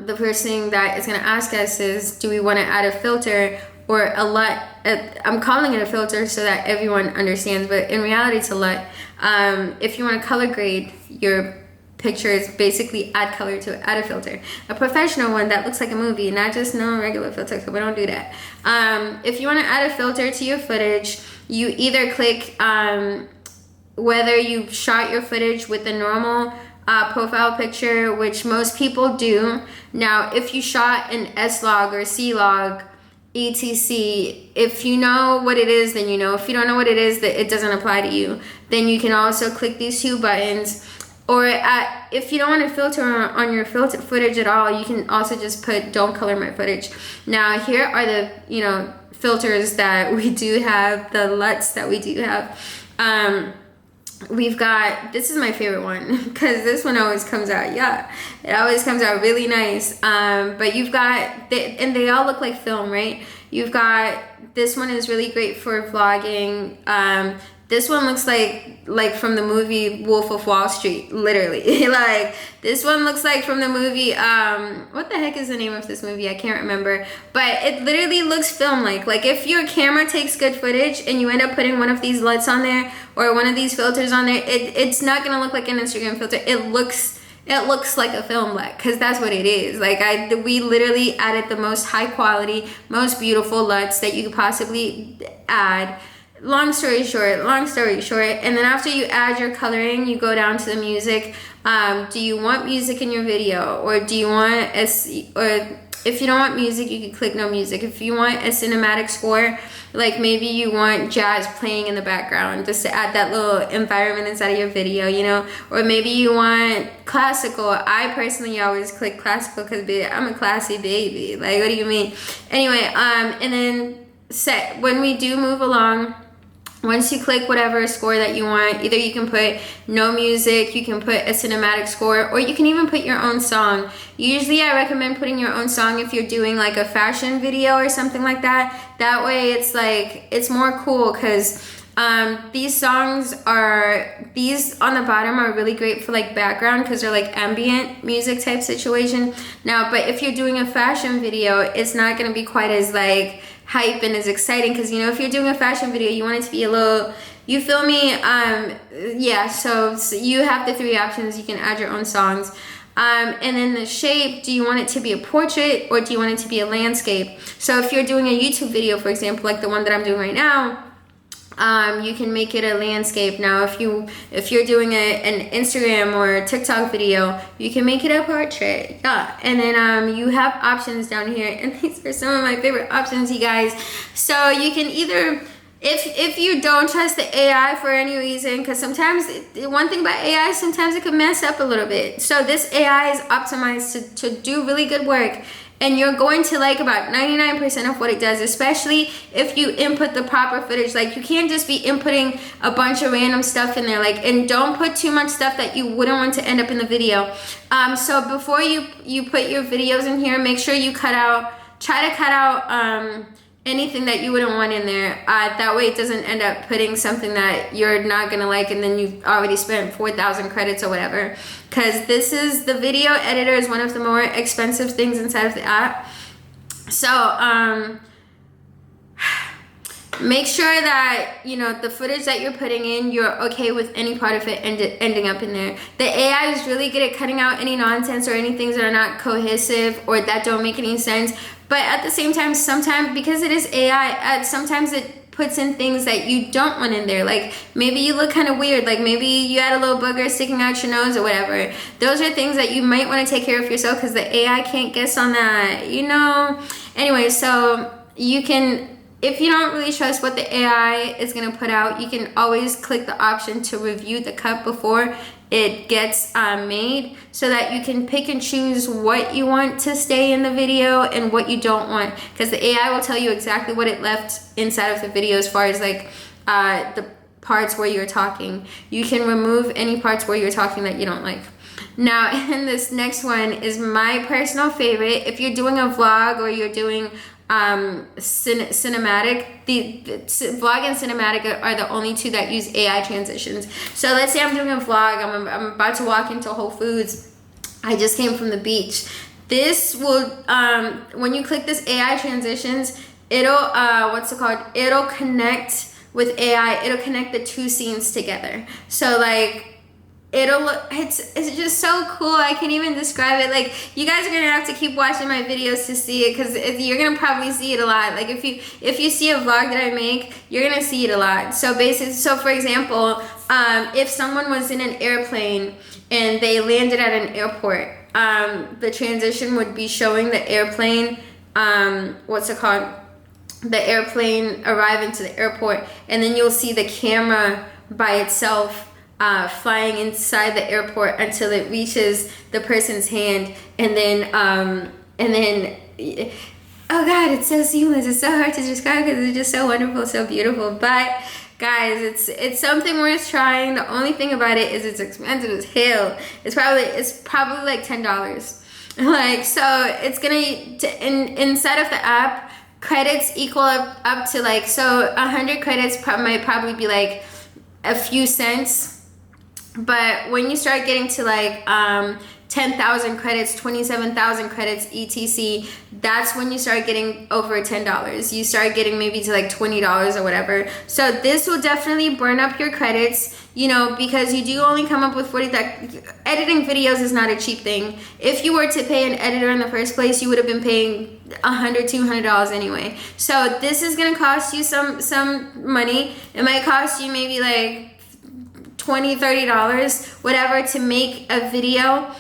The first thing that it's going to ask us is, do we want to add a filter or a LUT? I'm calling it a filter so that everyone understands, but in reality it's a LUT. If you want to color grade your pictures, basically add color to it, add a filter. A professional one that looks like a movie, not just no regular filter, so we don't do that. If you want to add a filter to your footage, you either click whether you shot your footage with a normal profile picture, which most people do. Now, if you shot an S-Log or C-Log, etc., if you know what it is, then you know. If you don't know what it is, that it doesn't apply to you, then you can also click these two buttons. Or if you don't want to filter on your footage at all, you can also just put don't color my footage. Now, here are the, you know, filters that we do have, the LUTs that we do have. We've got, this is my favorite one because this one always comes out, yeah, it always comes out really nice. But you've got, and they all look like film, right? You've got, this one is really great for vlogging. This one looks like from the movie Wolf of Wall Street, literally. Like, this one looks like from the movie, what the heck is the name of this movie? I can't remember. But it literally looks film-like. Like, if your camera takes good footage and you end up putting one of these LUTs on there or one of these filters on there, it's not gonna look like an Instagram filter. It looks like a film LUT, because that's what it is. Like, we literally added the most high quality, most beautiful LUTs that you could possibly add. Long story short, and then after you add your coloring, you go down to the music. Do you want music in your video, or do you want or if you don't want music, you can click no music. If you want a cinematic score, like maybe you want jazz playing in the background just to add that little environment inside of your video, you know, or maybe you want classical. I personally always click classical because I'm a classy baby. Like, what do you mean? Anyway, and then when we do move along, once you click whatever score that you want, either you can put no music, you can put a cinematic score, or you can even put your own song. Usually I recommend putting your own song if you're doing like a fashion video or something like that. That way it's like, it's more cool, because these songs these on the bottom are really great for like background, because they're like ambient music type situation. Now, but if you're doing a fashion video, it's not going to be quite as like hype and as exciting, because, you know, if you're doing a fashion video, you want it to be a little, you feel me? Yeah, so you have the three options. You can add your own songs. And then the shape, do you want it to be a portrait or do you want it to be a landscape? So if you're doing a YouTube video, for example, like the one that I'm doing right now, you can make it a landscape. Now, if you're doing an Instagram or TikTok video, you can make it a portrait. Yeah, and then you have options down here, and these are some of my favorite options, you guys. So you can either, if you don't trust the AI for any reason, because sometimes one thing about AI, sometimes it could mess up a little bit. So this AI is optimized to do really good work. And you're going to like about 99% of what it does, especially if you input the proper footage. Like, you can't just be inputting a bunch of random stuff in there. Like, and don't put too much stuff that you wouldn't want to end up in the video. So before you put your videos in here, make sure you try to cut out anything that you wouldn't want in there. That way it doesn't end up putting something that you're not gonna like, and then you've already spent 4,000 credits or whatever. Because the video editor is one of the more expensive things inside of the app. So make sure that, you know, the footage that you're putting in, you're okay with any part of it ending up in there. The AI is really good at cutting out any nonsense or any things that are not cohesive or that don't make any sense. But at the same time, sometimes, because it is AI, sometimes it puts in things that you don't want in there. Like maybe you look kind of weird, like maybe you had a little booger sticking out your nose or whatever. Those are things that you might want to take care of yourself, because the AI can't guess on that, you know? Anyway, so you can, if you don't really trust what the AI is going to put out, you can always click the option to review the cut before it gets made, so that you can pick and choose what you want to stay in the video and what you don't want, because the AI will tell you exactly what it left inside of the video as far as like the parts where you're talking. You can remove any parts where you're talking that you don't like. Now, and this next one is my personal favorite. If you're doing a vlog or you're doing cinematic, the vlog and cinematic are the only two that use AI transitions. So let's say I'm doing a vlog, I'm about to walk into Whole Foods, I just came from the beach. This will, when you click this AI transitions, it'll, it'll connect with AI, it'll connect the two scenes together. So like, it's just so cool. I can't even describe it. Like, you guys are gonna have to keep watching my videos to see it, because you're gonna probably see it a lot. Like if you see a vlog that I make, you're gonna see it a lot. So basically, so for example, if someone was in an airplane and they landed at an airport, the transition would be showing the airplane, the airplane arriving to the airport, and then you'll see the camera by itself flying inside the airport until it reaches the person's hand, and then oh god, it's so seamless. It's so hard to describe because it's just so wonderful, so beautiful. But guys, it's something worth trying. The only thing about it is it's expensive as hell. It's probably like $10. Like, so it's gonna inside of the app, credits equal up to like, so 100 credits might probably be like a few cents. But when you start getting to like 10,000 credits, 27,000 credits, etc., that's when you start getting over $10. You start getting maybe to like $20 or whatever. So this will definitely burn up your credits, you know, because you do only come up with 40. Editing videos is not a cheap thing. If you were to pay an editor in the first place, you would have been paying $100, $200 anyway. So this is gonna cost you some money. It might cost you maybe like $20, $30, whatever, to make a video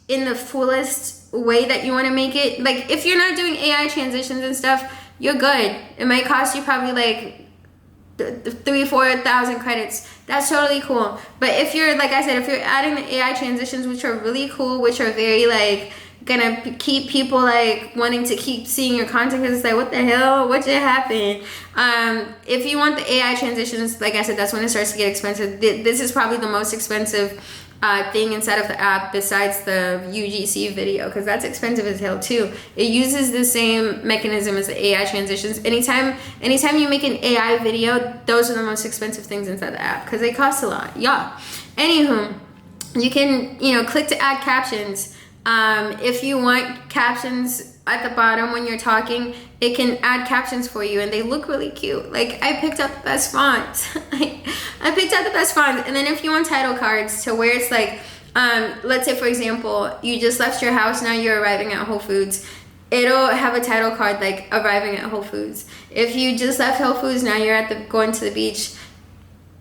in the fullest way that you want to make it. Like, if you're not doing AI transitions and stuff, you're good. It might cost you probably like 3,000-4,000 credits. That's totally cool. But if you're, like I said, if you're adding the AI transitions, which are really cool, which are very like gonna keep people like wanting to keep seeing your content, because it's like, what the hell, what just happened? If you want the AI transitions, like I said, that's when it starts to get expensive. This is probably the most expensive thing inside of the app besides the UGC video, because that's expensive as hell too. It uses the same mechanism as the AI transitions. Anytime you make an AI video, those are the most expensive things inside the app, because they cost a lot. Yeah. Anywho, you can, you know, click to add captions. If you want captions at the bottom when you're talking, it can add captions for you, and they look really cute. Like, I picked out the best font. I picked out the best font. And then if you want title cards to where it's like, let's say for example, you just left your house, now you're arriving at Whole Foods. It'll have a title card like arriving at Whole Foods. If you just left Whole Foods, now you're going to the beach,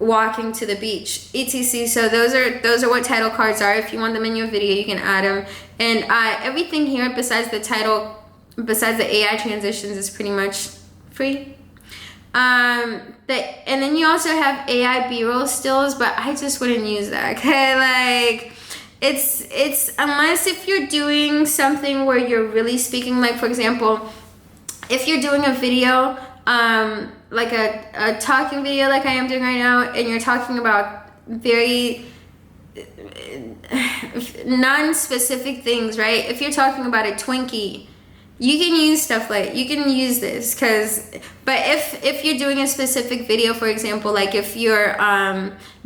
walking to the beach, etc. So those are what title cards are. If you want them in your video, you can add them. And everything here besides the title, besides the AI transitions, is pretty much free. And then you also have AI B-roll stills, but I just wouldn't use that. Okay, like it's unless if you're doing something where you're really speaking, like for example, if you're doing a video, like a talking video like I am doing right now, and you're talking about very non-specific things, right? If you're talking about a Twinkie, you can use stuff like, you can use this, but if you're doing a specific video, for example, like if you're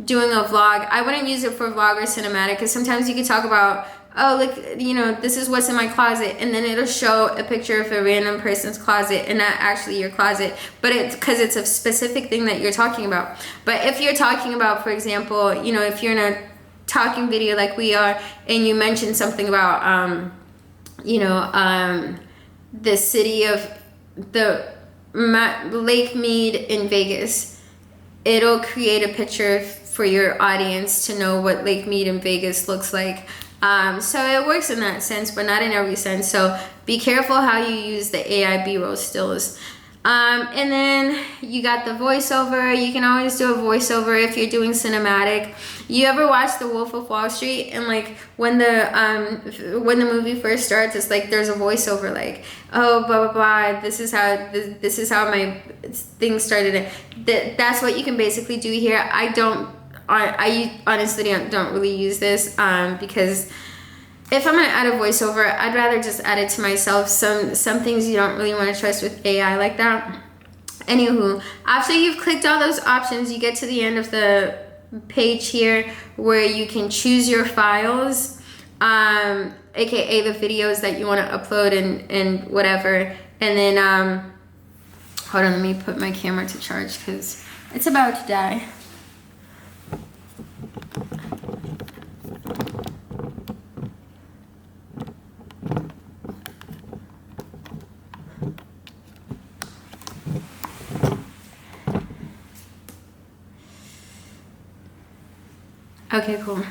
doing a vlog, I wouldn't use it for vlog or cinematic, because sometimes you can talk about oh, look, you know, this is what's in my closet, and then it'll show a picture of a random person's closet and not actually your closet, but it's because it's a specific thing that you're talking about. But if you're talking about, for example, you know, if you're in a talking video like we are, and you mention something about, you know, the city of the Lake Mead in Vegas, it'll create a picture for your audience to know what Lake Mead in Vegas looks like. So it works in that sense, but not in every sense. So be careful how you use the AI B-roll stills. And then you got the voiceover. You can always do a voiceover if you're doing cinematic. You ever watch The Wolf of Wall Street, and like when the movie first starts, it's like there's a voiceover like, oh, blah blah blah, this is how my thing started. That's what you can basically do here. I honestly don't really use this because if I'm gonna add a voiceover, I'd rather just add it to myself. Some things you don't really want to trust with AI like that. Anywho, after you've clicked all those options, you get to the end of the page here where you can choose your files, aka the videos that you want to upload and whatever. And then hold on, let me put my camera to charge because it's about to die. Okay, cool.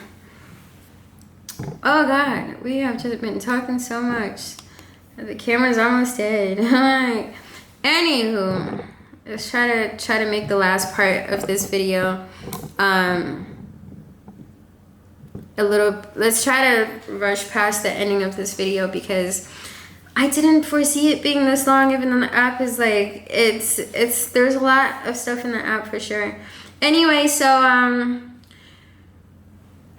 Oh God, we have just been talking so much. The camera's almost dead. Anywho, let's try to make the last part of this video let's try to rush past the ending of this video because I didn't foresee it being this long, even though the app is like, there's a lot of stuff in the app for sure. Anyway, so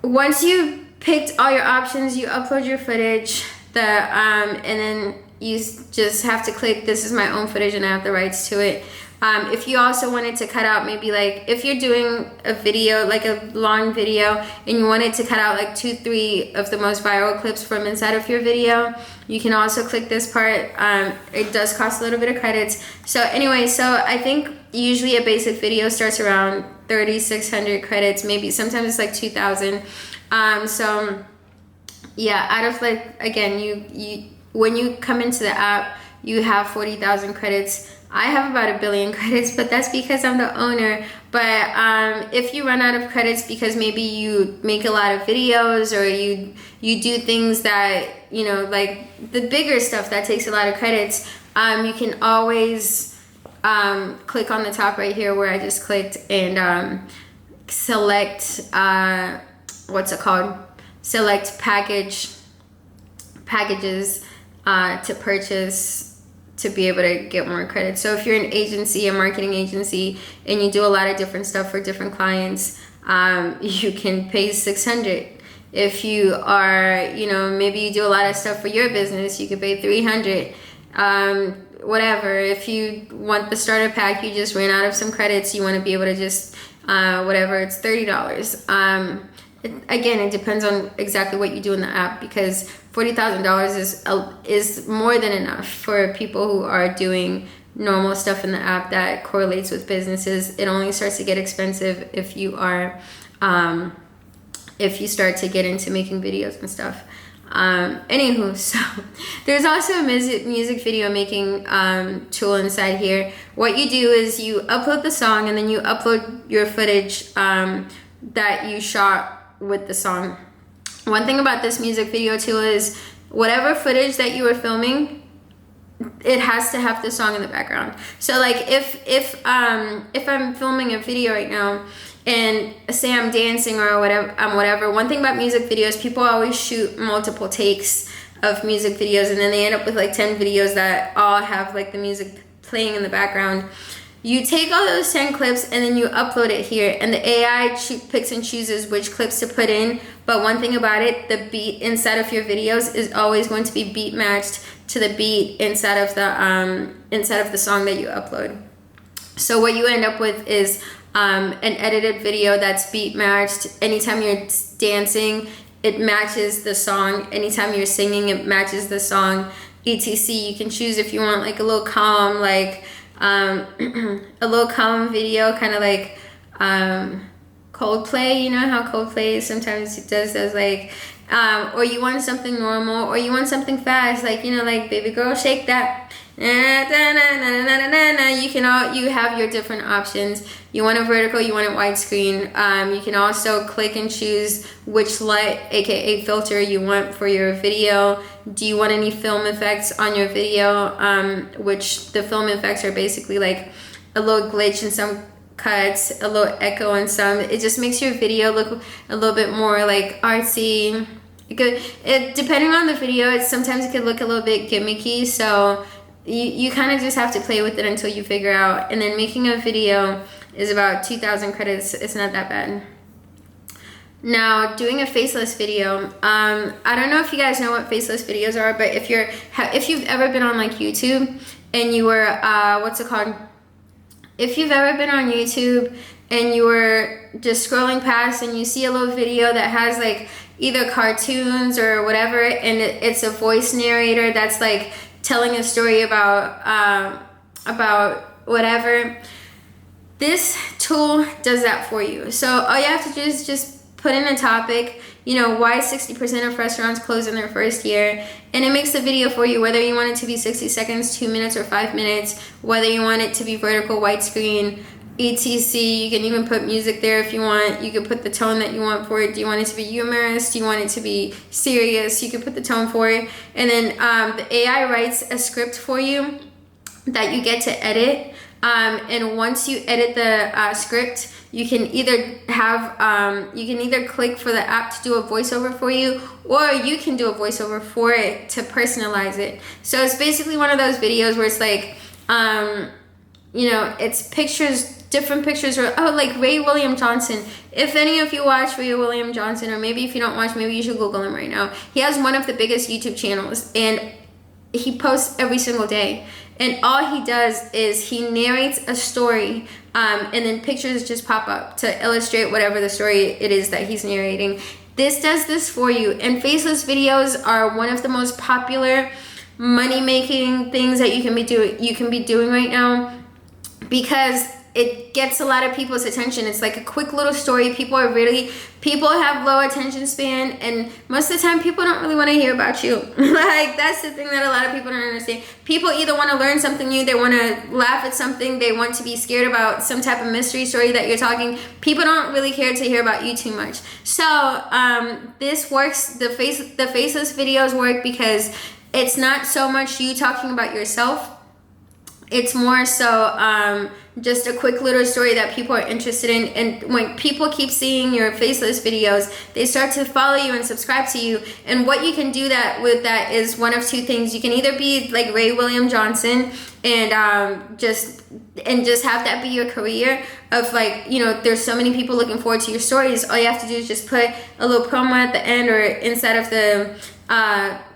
once you picked all your options, you upload your footage, and then you just have to click, this is my own footage and I have the rights to it. If you also wanted to cut out, maybe like if you're doing a video, like a long video, and you wanted to cut out like 2-3 of the most viral clips from inside of your video, you can also click this part. It does cost a little bit of credits. So anyway, so I think usually a basic video starts around 3,600 credits, maybe sometimes it's like 2,000. So yeah, out of like, again, you when you come into the app, you have 40,000 credits. I have about 1 billion credits, but that's because I'm the owner. But if you run out of credits because maybe you make a lot of videos or you do things that, you know, like the bigger stuff that takes a lot of credits, you can always click on the top right here where I just clicked and select what's it called? Select packages to purchase to be able to get more credit. So if you're an agency, a marketing agency, and you do a lot of different stuff for different clients, you can pay 600. If you are, you know, maybe you do a lot of stuff for your business, you could pay 300. Whatever. If you want the starter pack, you just ran out of some credits, you want to be able to just, whatever, it's $30. Again, it depends on exactly what you do in the app, because $40,000 is more than enough for people who are doing normal stuff in the app that correlates with businesses. It only starts to get expensive if you are if you start to get into making videos and stuff. Anywho, so there's also a music video making tool inside here. What you do is you upload the song and then you upload your footage that you shot with the song. One thing about this music video tool is whatever footage that you were filming, it has to have the song in the background. So like if I'm filming a video right now and say I'm dancing or whatever, one thing about music videos, people always shoot multiple takes of music videos and then they end up with like 10 videos that all have like the music playing in the background. You take all those 10 clips and then you upload it here, and the AI picks and chooses which clips to put in. But one thing about it, the beat inside of your videos is always going to be beat matched to the beat inside of the song that you upload. So what you end up with is an edited video that's beat matched. Anytime you're dancing, it matches the song. Anytime you're singing, it matches the song, etc. You can choose if you want like a little calm, like a little calm video, kind of like Coldplay. You know how Coldplay sometimes it does those like, or you want something normal, or you want something fast, like, you know, like baby girl shake that. You have your different options. You want a vertical, you want it widescreen. You can also click and choose which light, aka filter, you want for your video. Do you want any film effects on your video? Which the film effects are basically like a little glitch in some cuts, a little echo in some. It just makes your video look a little bit more like artsy. Depending on the video, sometimes it could look a little bit gimmicky, so you kind of just have to play with it until you figure out. And then making a video is about 2,000 credits. It's not that bad. Now, doing a faceless video, I don't know if you guys know what faceless videos are, but if you've ever been on like YouTube and you were if you've ever been on YouTube and you were just scrolling past and you see a little video that has like either cartoons or whatever, and it's a voice narrator that's like telling a story about whatever, this tool does that for you. So all you have to do is just put in a topic, you know, why 60% of restaurants close in their first year, and it makes the video for you, whether you want it to be 60 seconds, 2 minutes, or 5 minutes, whether you want it to be vertical, widescreen, etc. You can even put music there if you want. You can put the tone that you want for it. Do you want it to be humorous? Do you want it to be serious? You can put the tone for it. And then the AI writes a script for you that you get to edit. And once you edit the script, you can either click for the app to do a voiceover for you, or you can do a voiceover for it to personalize it. So it's basically one of those videos where it's like, you know, it's pictures, different pictures, or like Ray William Johnson. If any of you watch Ray William Johnson, or maybe if you don't watch, maybe you should Google him right now. He has one of the biggest YouTube channels, and he posts every single day. And all he does is he narrates a story, and then pictures just pop up to illustrate whatever the story it is that he's narrating. This does this for you. And faceless videos are one of the most popular money-making things that you can be doing right now, because it gets a lot of people's attention. It's like a quick little story. People have low attention span, and most of the time people don't really want to hear about you. Like, that's the thing that a lot of people don't understand. People either want to learn something new, they want to laugh at something, they want to be scared about some type of mystery story that you're talking. People don't really care to hear about you too much. So this works, the faceless videos work because it's not so much you talking about yourself. It's more so just a quick little story that people are interested in. And when people keep seeing your faceless videos, they start to follow you and subscribe to you. And what you can do with that is one of two things. You can either be like Ray William Johnson and just have that be your career of, like, you know, there's so many people looking forward to your stories. All you have to do is just put a little promo at the end or inside of the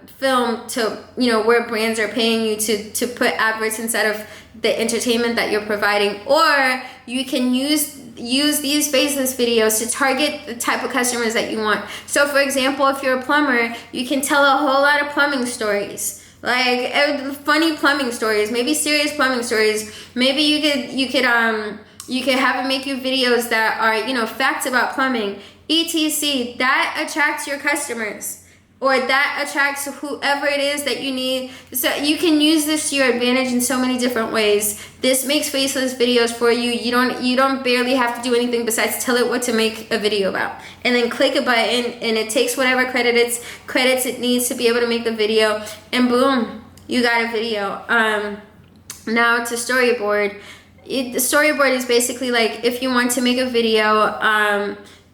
film to, you know, where brands are paying you to put adverts instead of the entertainment that you're providing. Or you can use these faceless videos to target the type of customers that you want. So for example, if you're a plumber, you can tell a whole lot of plumbing stories, like funny plumbing stories, maybe serious plumbing stories. Maybe you could have it make you videos that are, you know, facts about plumbing, etc. That attracts your customers, or that attracts whoever it is that you need. So you can use this to your advantage in so many different ways. This makes faceless videos for you. You don't barely have to do anything besides tell it what to make a video about, and then click a button, and it takes whatever credits it needs to be able to make the video, and boom, you got a video. Now to storyboard. The storyboard is basically like if you want to make a video,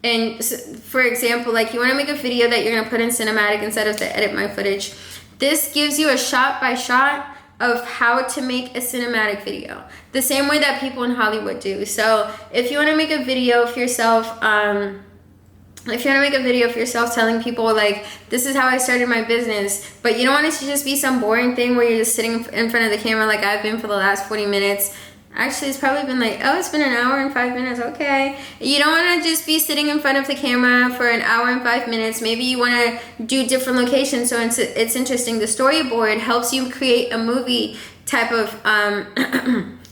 and for example, like you want to make a video that you're going to put in cinematic instead of the edit my footage. This gives you a shot by shot of how to make a cinematic video, the same way that people in Hollywood do. So if you want to make a video of yourself, telling people like, this is how I started my business, but you don't want it to just be some boring thing where you're just sitting in front of the camera like I've been for the last 40 minutes. Actually, it's probably been like, oh, it's been an hour and 5 minutes. Okay. You don't want to just be sitting in front of the camera for an hour and 5 minutes. Maybe you want to do different locations. So it's interesting. The storyboard helps you create a movie type of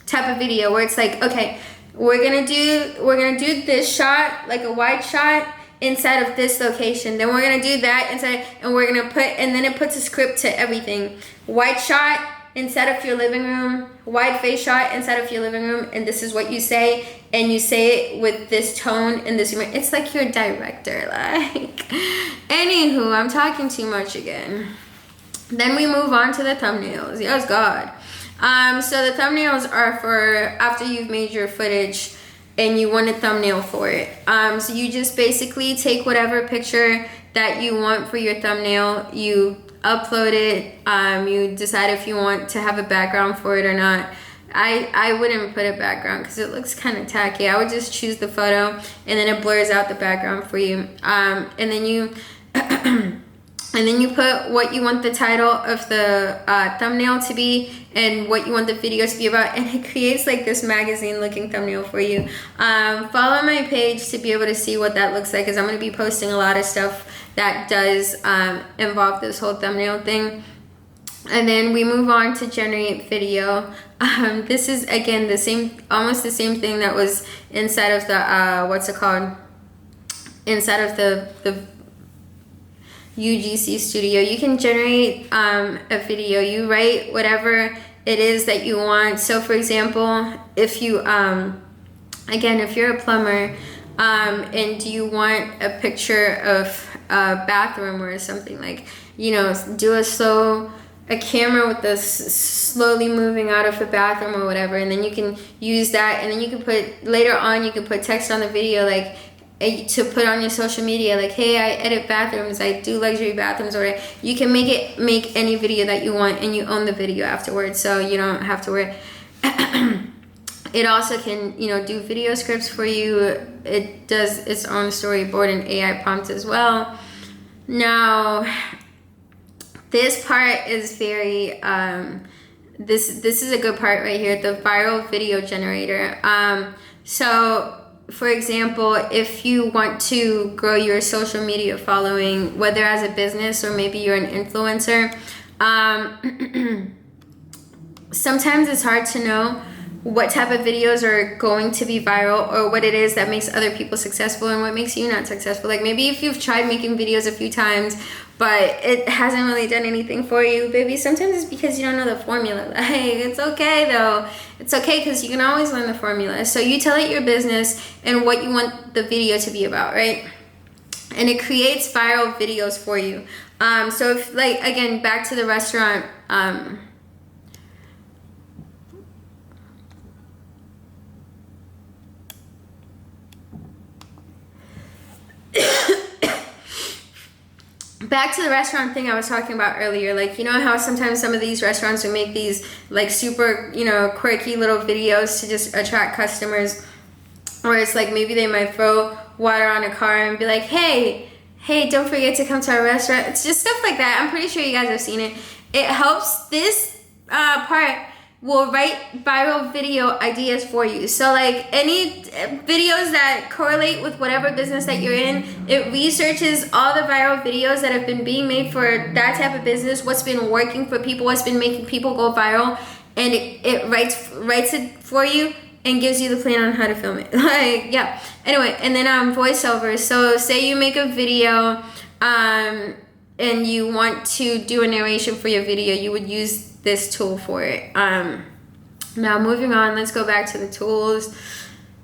type of video where it's like, okay, we're gonna do this shot, like a wide shot inside of this location. Then we're gonna do that inside, and we're gonna put, and then it puts a script to everything. Wide shot inside of your living room, wide face shot inside of your living room, and this is what you say, and you say it with this tone and this humor. It's like you're a director, like. Anywho, I'm talking too much again. Then we move on to the thumbnails. Yes, God. So the thumbnails are for after you've made your footage and you want a thumbnail for it. So you just basically take whatever picture that you want for your thumbnail, you upload it, you decide if you want to have a background for it or not. I wouldn't put a background because it looks kind of tacky. I would just choose the photo and then it blurs out the background for you. And then you and then you put what you want the title of the thumbnail to be and what you want the video to be about, and it creates like this magazine looking thumbnail for you. Follow my page to be able to see what that looks like, because I'm going to be posting a lot of stuff that does involve this whole thumbnail thing. And then we move on to generate video. This is again the same, almost the same thing that was inside of the what's it called, inside of the UGC studio. You can generate a video. You write whatever it is that you want. So for example, if you again, if you're a plumber and you want a picture of a bathroom or something, like, you know, do a camera with this slowly moving out of the bathroom or whatever, and then you can use that, and then you can put, later on you can put text on the video, like to put on your social media, like, hey, I edit bathrooms, I do luxury bathrooms, or you can make any video that you want, and you own the video afterwards, so you don't have to worry. It also can, you know, do video scripts for you. It does its own storyboard and AI prompt as well. Now, this part is very this is a good part right here, the viral video generator. So for example, if you want to grow your social media following, whether as a business or maybe you're an influencer, sometimes it's hard to know what type of videos are going to be viral, or what it is that makes other people successful and what makes you not successful. Like maybe if you've tried making videos a few times but it hasn't really done anything for you, baby, sometimes it's because you don't know the formula. Like, it's okay though. It's okay, because you can always learn the formula. So you tell it your business and what you want the video to be about, right? And it creates viral videos for you. So if, like, again, back to the restaurant, back to the restaurant thing I was talking about earlier. Like, you know how sometimes some of these restaurants will make these like super, you know, quirky little videos to just attract customers, or it's like maybe they might throw water on a car and be like, hey, don't forget to come to our restaurant. It's just stuff like that. I'm pretty sure you guys have seen it. It helps. This part will write viral video ideas for you. So like any videos that correlate with whatever business that you're in, it researches all the viral videos that have been being made for that type of business, what's been working for people, what's been making people go viral, and it writes it for you and gives you the plan on how to film it. Like, yeah. Anyway, and then voiceover. So say you make a video and you want to do a narration for your video, you would use this tool for it. Now moving on, let's go back to the tools.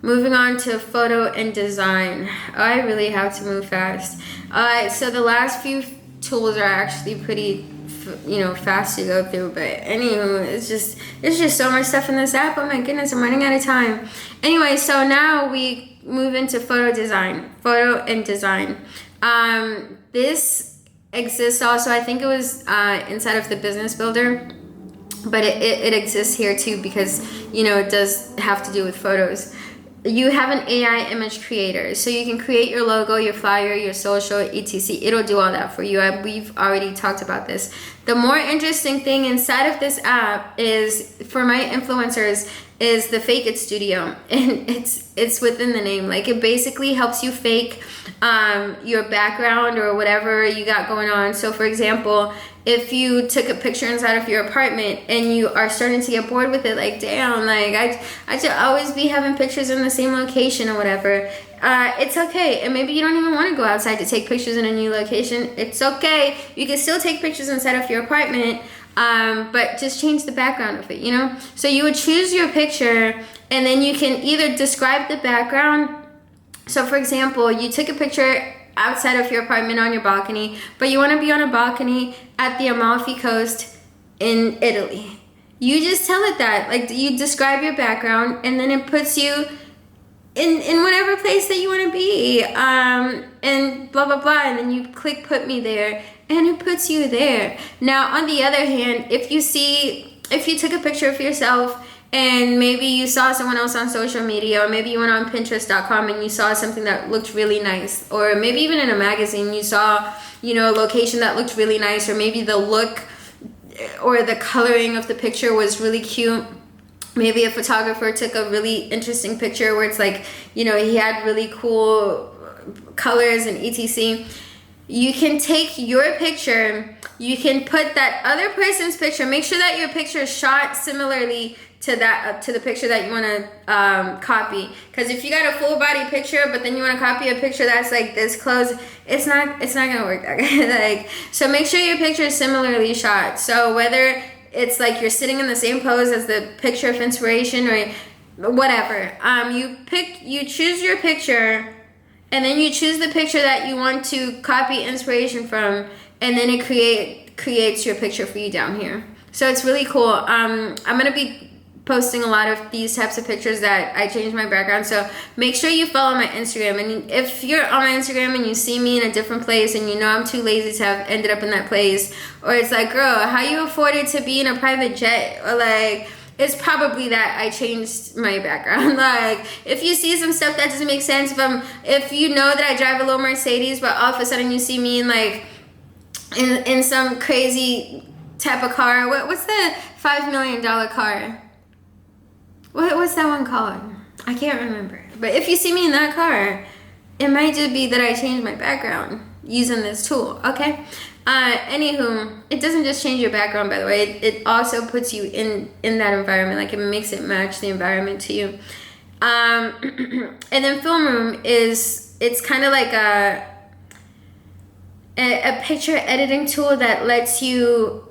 Moving on to photo and design. I really have to move fast. So the last few tools are actually pretty, you know, fast to go through, but anyway, there's just so much stuff in this app. Oh my goodness, I'm running out of time. Anyway, so now we move into photo and design. This exists also, I think it was inside of the business builder, but it exists here too, because, you know, it does have to do with photos. You have an AI image creator, so you can create your logo, your flyer, your social, etc. It'll do all that for you. We've already talked about this. The more interesting thing inside of this app is, for my influencers, is the Fake It Studio, and it's within the name. Like, it basically helps you fake your background or whatever you got going on. So for example, if you took a picture inside of your apartment and you are starting to get bored with it, like, damn, like I should always be having pictures in the same location or whatever, it's okay. And maybe you don't even want to go outside to take pictures in a new location. It's okay. You can still take pictures inside of your apartment, but just change the background of it, you know? So you would choose your picture, and then you can either describe the background. So for example, you took a picture outside of your apartment on your balcony, but you want to be on a balcony at the Amalfi Coast in Italy. You just tell it that, like, you describe your background, and then it puts you in whatever place that you want to be, and blah blah blah, and then you click put me there, and it puts you there. Now on the other hand, if you took a picture of yourself and maybe you saw someone else on social media, or maybe you went on Pinterest.com and you saw something that looked really nice, or maybe even in a magazine you saw, you know, a location that looked really nice, or maybe the look or the coloring of the picture was really cute. Maybe a photographer took a really interesting picture where it's like, you know, he had really cool colors and etc. You can take your picture, you can put that other person's picture, make sure that your picture is shot similarly to the picture that you want to copy. Because if you got a full body picture but then you want to copy a picture that's like this close, it's not gonna work that good. Like, so make sure your picture is similarly shot. So whether it's like you're sitting in the same pose as the picture of inspiration or whatever, you choose your picture, and then you choose the picture that you want to copy inspiration from, and then it creates your picture for you down here. So it's really cool. I'm gonna be posting a lot of these types of pictures that I changed my background. So make sure you follow my Instagram. And if you're on my Instagram and you see me in a different place and you know I'm too lazy to have ended up in that place, or it's like, girl, how you afforded to be in a private jet, or like, it's probably that I changed my background. Like, if you see some stuff that doesn't make sense, if you know that I drive a little Mercedes, but all of a sudden you see me in like in some crazy type of car. What's the $5 million car? What's that one called? I can't remember. But if you see me in that car, it might just be that I changed my background using this tool, okay? Anywho, it doesn't just change your background, by the way. It also puts you in that environment. Like, it makes it match the environment to you. And then Film Room it's kind of like a picture editing tool that lets you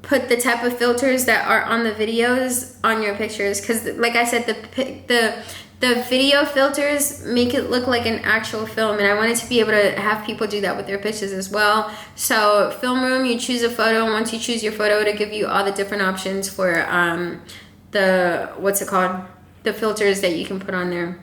put the type of filters that are on the videos on your pictures, because like I said, the video filters make it look like an actual film, and I wanted to be able to have people do that with their pictures as well. So Film Room, you choose a photo, and once you choose your photo, it'll give you all the different options for the filters that you can put on there.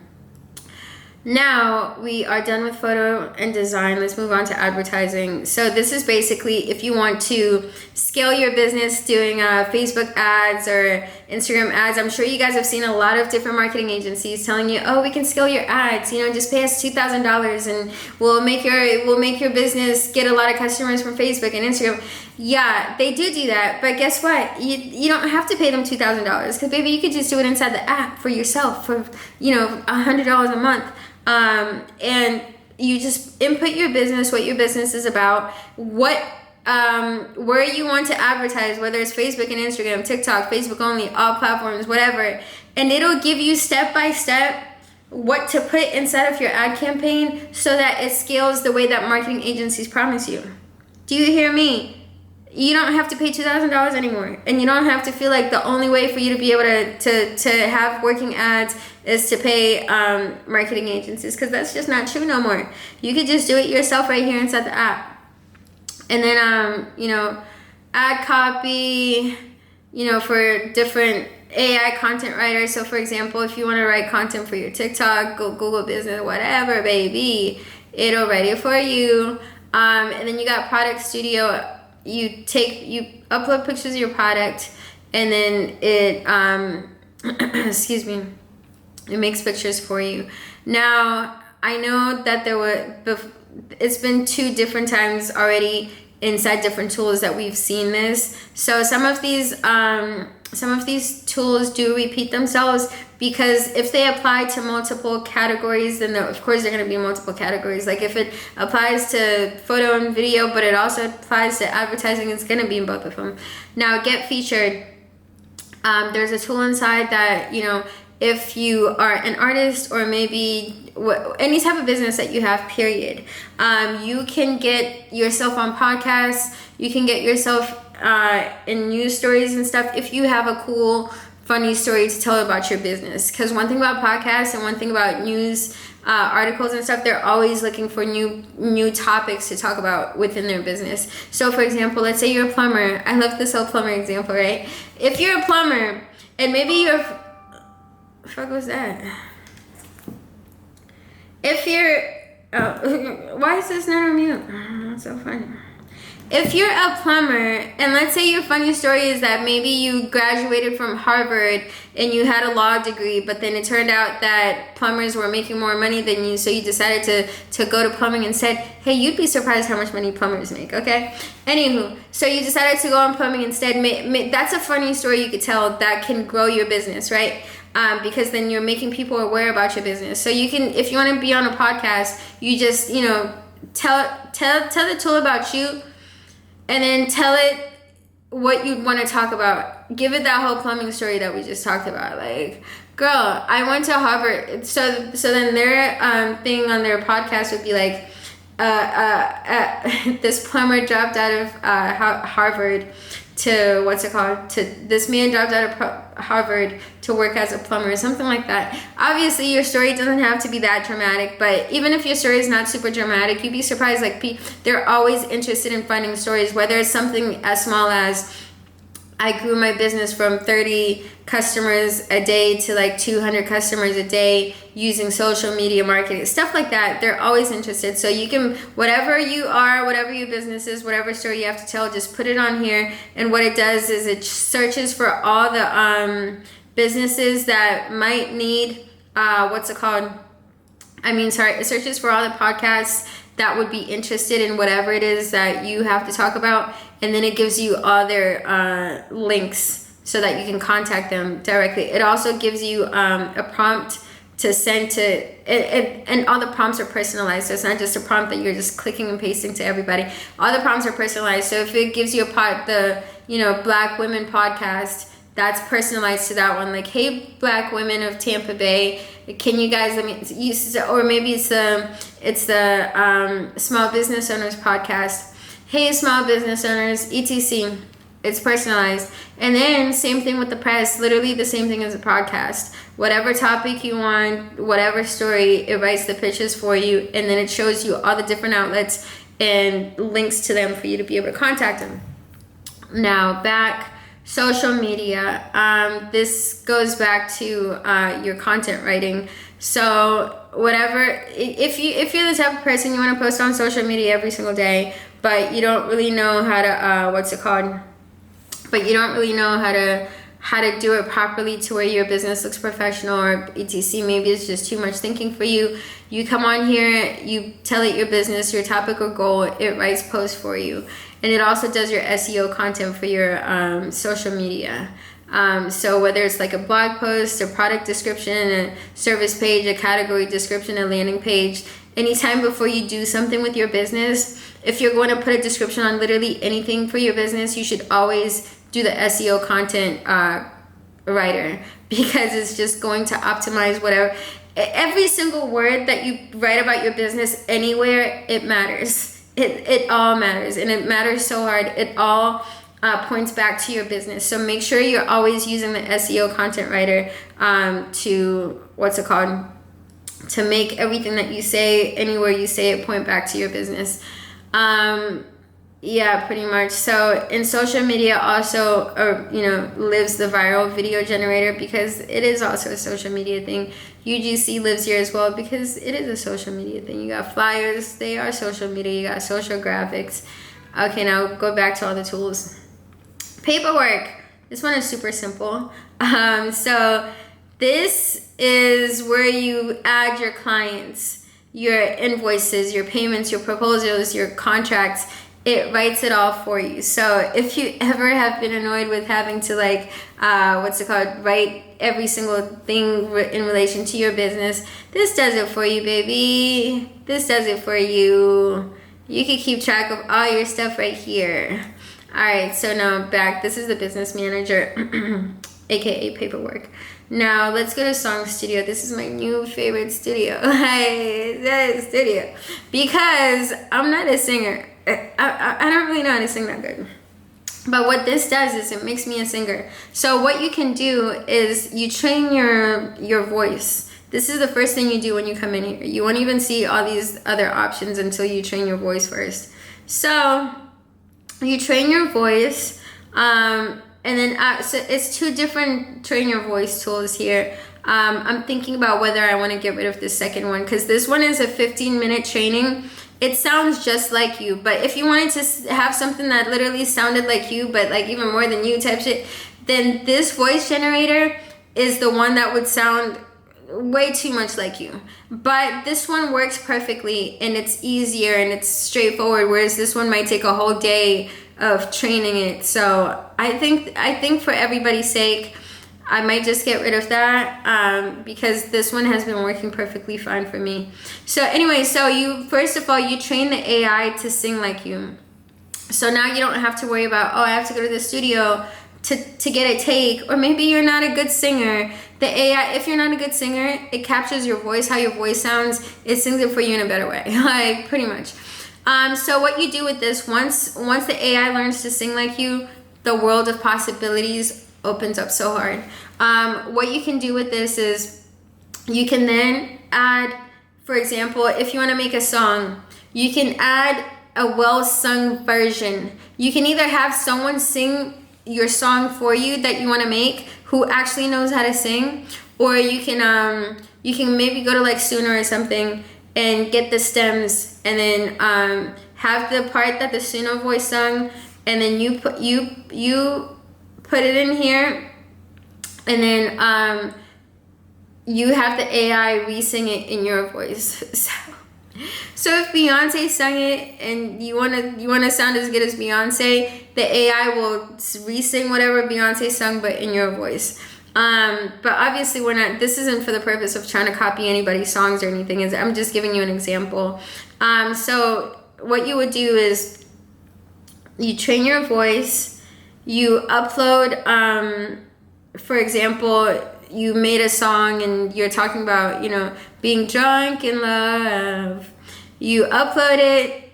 Now we are done with photo and design. Let's move on to advertising. So this is basically if you want to scale your business doing Facebook ads or Instagram ads. I'm sure you guys have seen a lot of different marketing agencies telling you, oh, we can scale your ads. You know, just pay us $2,000 and we'll make your business get a lot of customers from Facebook and Instagram. Yeah, they do that, but guess what? You don't have to pay them $2,000, because baby, you could just do it inside the app for yourself for, you know, $100 a month. And you just input your business, what your business is about, where you want to advertise, whether it's Facebook and Instagram, TikTok, Facebook only, all platforms, whatever. And it'll give you step by step what to put inside of your ad campaign so that it scales the way that marketing agencies promise you. Do you hear me? You don't have to pay $2,000 anymore, and you don't have to feel like the only way for you to be able to have working ads is to pay marketing agencies, because that's just not true no more. You could just do it yourself right here inside the app. And then you know, ad copy, you know, for different AI content writers. So for example, if you want to write content for your TikTok, Google Business, whatever, baby, it'll write it for you. And then you got Product Studio. You upload pictures of your product, and then it excuse me, it makes pictures for you. Now I know that it's been 2 different times already inside different tools that we've seen this. So some of these some of these tools do repeat themselves, because if they apply to multiple categories, then of course they're going to be multiple categories. Like if it applies to photo and video, but it also applies to advertising, it's going to be in both of them. Now, Get Featured, there's a tool inside that, you know, if you are an artist or maybe any type of business that you have, period, you can get yourself on podcasts, you can get yourself in news stories and stuff if you have a cool, funny story to tell about your business. Because one thing about podcasts and one thing about news articles and stuff, they're always looking for new topics to talk about within their business. So for example, let's say you're a plumber. I love this whole plumber example, right? If you're a plumber and maybe you're fuck was that? If you're why is this not on mute? That's so funny. If you're a plumber, and let's say your funny story is that maybe you graduated from Harvard and you had a law degree, but then it turned out that plumbers were making more money than you, so you decided to go to plumbing and said, hey, you'd be surprised how much money plumbers make, okay? Anywho, so you decided to go on plumbing instead. That's a funny story you could tell that can grow your business, right? Because then you're making people aware about your business. So you can, if you want to be on a podcast, you just, you know, tell the tool about you, and then tell it what you'd want to talk about. Give it that whole plumbing story that we just talked about. Like, girl, I went to Harvard. So then their thing on their podcast would be like, this plumber dropped out of Harvard to, this man dropped out of Harvard to work as a plumber, or something like that. Obviously, your story doesn't have to be that dramatic, but even if your story is not super dramatic, you'd be surprised. Like, they're always interested in finding stories, whether it's something as small as, I grew my business from 30 customers a day to like 200 customers a day using social media marketing, stuff like that. They're always interested. So you can, whatever you are, whatever your business is, whatever story you have to tell, just put it on here. And what it does is it searches for all the businesses that might need, it searches for all the podcasts that would be interested in whatever it is that you have to talk about. And then it gives you all their links so that you can contact them directly. It also gives you a prompt to send to, and all the prompts are personalized. So it's not just a prompt that you're just clicking and pasting to everybody. All the prompts are personalized. So if it gives you the Black Women podcast, that's personalized to that one. Like, hey, Black women of Tampa Bay, can you guys use, or maybe it's the Small Business Owners podcast. Hey, small business owners, etc. It's personalized. And then same thing with the press, literally the same thing as a podcast. Whatever topic you want, whatever story, it writes the pitches for you, and then it shows you all the different outlets and links to them for you to be able to contact them. Now, back social media. This goes back to your content writing. So whatever, if you're the type of person you want to post on social media every single day, but you don't really know how to but you don't really know how to do it properly to where your business looks professional, or etc. Maybe it's just too much thinking for you. You come on here, you tell it your business, your topic or goal, it writes posts for you. And it also does your SEO content for your social media. So whether it's like a blog post, a product description, a service page, a category description, a landing page, anytime before you do something with your business, if you're going to put a description on literally anything for your business, you should always do the SEO content writer, because it's just going to optimize whatever. Every single word that you write about your business anywhere, it matters. It all matters, and it matters so hard. It all points back to your business. So make sure you're always using the SEO content writer to make everything that you say, anywhere you say it, point back to your business. Yeah, pretty much. So in social media also, lives the viral video generator, because it is also a social media thing. UGC lives here as well, because it is a social media thing. You got flyers, they are social media. You got social graphics. Okay, now go back to all the tools. Paperwork. This one is super simple. So this is where you add your clients, your invoices, your payments, your proposals, your contracts, it writes it all for you. So if you ever have been annoyed with having to like, write every single thing in relation to your business, this does it for you, baby. This does it for you. You can keep track of all your stuff right here. All right, so now back. This is the Business Manager, aka paperwork. Now let's go to Song Studio. This is my new favorite studio. Studio, because I'm not a singer. I don't really know how to sing that good. But what this does is it makes me a singer. So what you can do is you train your voice. This is the first thing you do when you come in here. You won't even see all these other options until you train your voice first. So you train your voice, and then so it's 2 different train your voice tools here. I'm thinking about whether I want to get rid of the second one, because this one is a 15-minute training. It sounds just like you, but if you wanted to have something that literally sounded like you, but like even more than you type shit, then this voice generator is the one that would sound way too much like you. But this one works perfectly, and it's easier and it's straightforward, whereas this one might take a whole day of training it. So I think for everybody's sake, I might just get rid of that, because this one has been working perfectly fine for me. So anyway, so you first of all, you train the AI to sing like you. So now you don't have to worry about, oh, I have to go to the studio to get a take, or maybe you're not a good singer. The AI, if you're not a good singer, it captures your voice, how your voice sounds. It sings it for you in a better way, like pretty much. So what you do with this, once the AI learns to sing like you, the world of possibilities opens up so hard. What you can do with this is you can then add, for example, if you want to make a song, you can add a well-sung version. You can either have someone sing your song for you that you want to make who actually knows how to sing, or you can maybe go to like Suno or something and get the stems, and then have the part that the Suno voice sung, and then you put it in here, and then you have the AI re-sing it in your voice. So if Beyonce sang it and you wanna sound as good as Beyonce, the AI will re-sing whatever Beyonce sung, but in your voice. But obviously this isn't for the purpose of trying to copy anybody's songs or anything. I'm just giving you an example. So what you would do is you train your voice, you upload, for example, you made a song and you're talking about, being drunk in love. You upload it,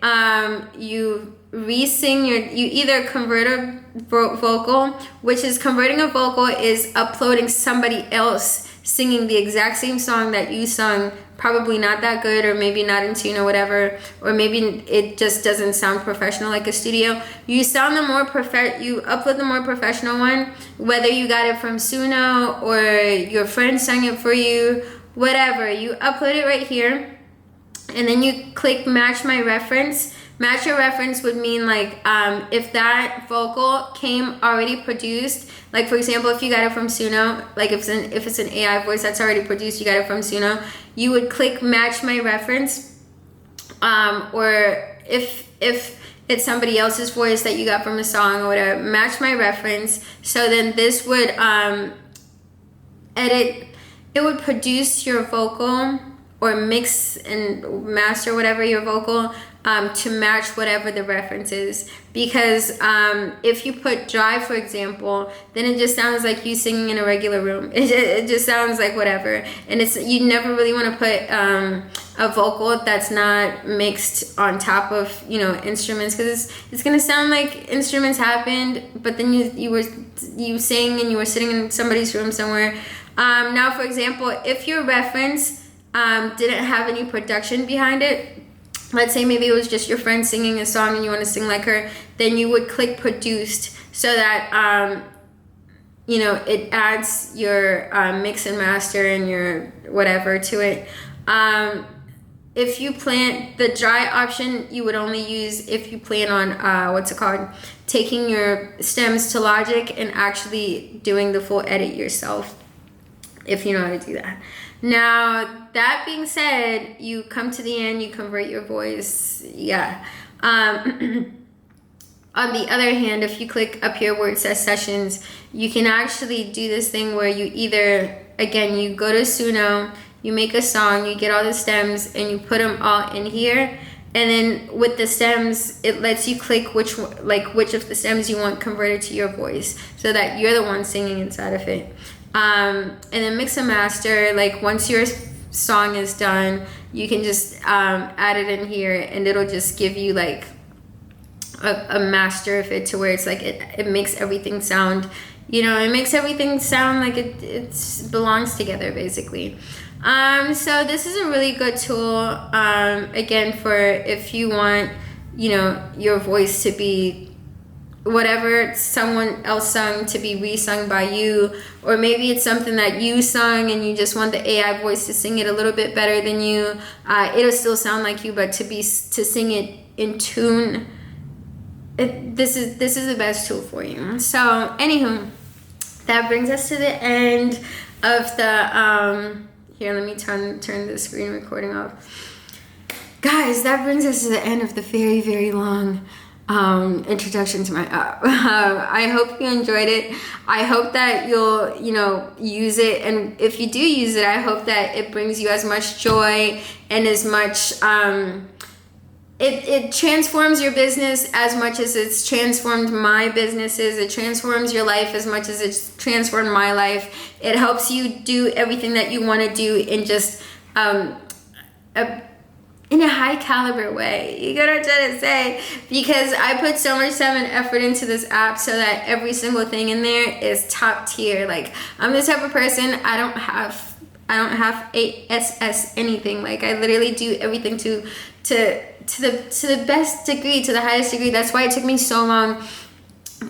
you re-sing you either convert a vocal, which is converting a vocal is uploading somebody else singing the exact same song that you sung, probably not that good, or maybe not in tune or whatever, or maybe it just doesn't sound professional like a studio. You sound you upload the more professional one, whether you got it from Suno or your friend sang it for you, whatever. You upload it right here, and then you click match my reference. Match your reference would mean like if that vocal came already produced, like for example, if you got it from Suno, like if it's an AI voice that's already produced, you got it from Suno, you would click match my reference, or if it's somebody else's voice that you got from a song or whatever, match my reference. So then this would it would produce your vocal or mix and master whatever your vocal to match whatever the reference is. Because if you put dry, for example, then it just sounds like you singing in a regular room. It just sounds like whatever. And you never really want to put a vocal that's not mixed on top of instruments, because it's gonna sound like instruments happened, but then you sang and you were sitting in somebody's room somewhere. Now, for example, if your reference didn't have any production behind it, let's say maybe it was just your friend singing a song and you want to sing like her, then you would click produced, so that it adds your mix and master and your whatever to it. If you plan the dry option, you would only use if you plan on taking your stems to Logic and actually doing the full edit yourself, if you know how to do that. Now, that being said, you come to the end, you convert your voice. Yeah. On the other hand, if you click up here where it says sessions, you can actually do this thing where you either, again, you go to Suno, you make a song, you get all the stems, and you put them all in here. And then with the stems, it lets you click which of the stems you want converted to your voice, so that you're the one singing inside of it. And then mix and master, like once your song is done, you can just add it in here, and it'll just give you like a master of it, to where it's like it makes everything sound, it makes everything sound like it belongs together, basically. So this is a really good tool, again, for if you want, your voice to be whatever someone else sung to be re-sung by you, or maybe it's something that you sung and you just want the AI voice to sing it a little bit better than you. It'll still sound like you, but to sing it in tune, this is the best tool for you. So anywho, that brings us to the end of the here, let me turn the screen recording off. Guys, that brings us to the end of the very, very long introduction to my app. I hope you enjoyed it. I hope that you'll, use it. And if you do use it, I hope that it brings you as much joy and as much, it transforms your business as much as it's transformed my businesses. It transforms your life as much as it's transformed my life. It helps you do everything that you want to do in just in a high caliber way. You get what I'm trying to say? Because I put so much time and effort into this app so that every single thing in there is top tier. Like, I'm the type of person, I don't have ASS anything. Like, I literally do everything to the best degree, to the highest degree. That's why it took me so long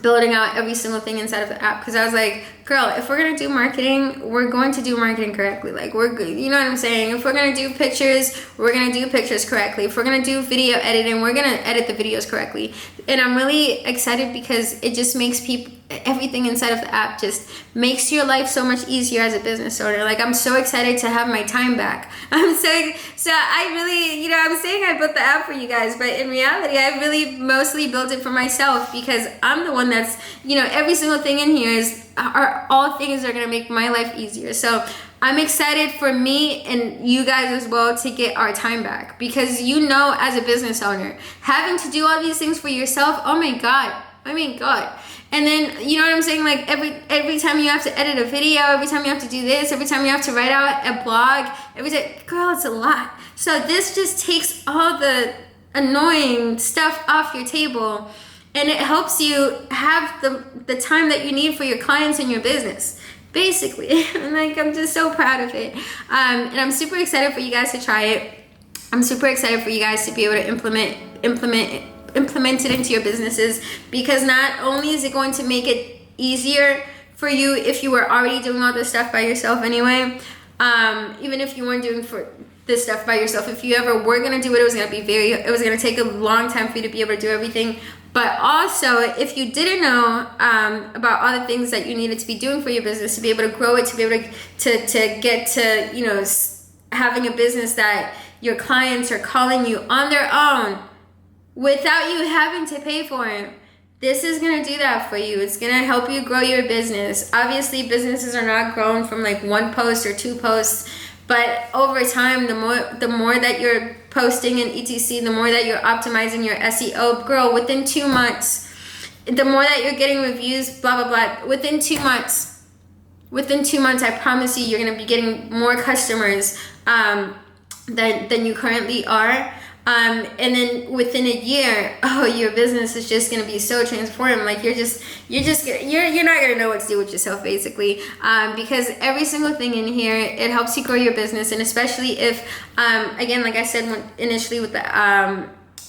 building out every single thing inside of the app, because I was like, girl, if we're gonna do marketing, we're going to do marketing correctly. Like, we're good, you know what I'm saying? If we're gonna do pictures, we're gonna do pictures correctly. If we're gonna do video editing, we're gonna edit the videos correctly. And I'm really excited because it just makes everything inside of the app just makes your life so much easier as a business owner. Like, I'm so excited to have my time back. I really, I'm saying I built the app for you guys, but in reality, I really mostly built it for myself, because I'm the one that's, every single thing in here are all things that are gonna make my life easier. So I'm excited for me and you guys as well to get our time back, because as a business owner, having to do all these things for yourself, oh my God. And then, you know what I'm saying? Like, every time you have to edit a video, every time you have to do this, every time you have to write out a blog, girl, it's a lot. So this just takes all the annoying stuff off your table, and it helps you have the time that you need for your clients and your business, basically. Like, I'm just so proud of it. And I'm super excited for you guys to try it. I'm super excited for you guys to be able to implement it into your businesses, because not only is it going to make it easier for you if you were already doing all this stuff by yourself anyway, even if you weren't doing this stuff by yourself, if you ever were going to do it, it was going to take a long time for you to be able to do everything. But also, if you didn't know about all the things that you needed to be doing for your business to be able to grow it, to be able to get to having a business that your clients are calling you on their own without you having to pay for it, this is going to do that for you. It's going to help you grow your business. Obviously, businesses are not grown from like one post or two posts, but over time, the more that you're posting in etc, the more that you're optimizing your SEO, girl, within 2 months, the more that you're getting reviews, blah, blah, blah, within 2 months, I promise you, you're going to be getting more customers than you currently are. And then within a year, your business is just going to be so transformed. Like, you're not going to know what to do with yourself, basically, because every single thing in here, it helps you grow your business. And especially if, again, like I said, initially with the,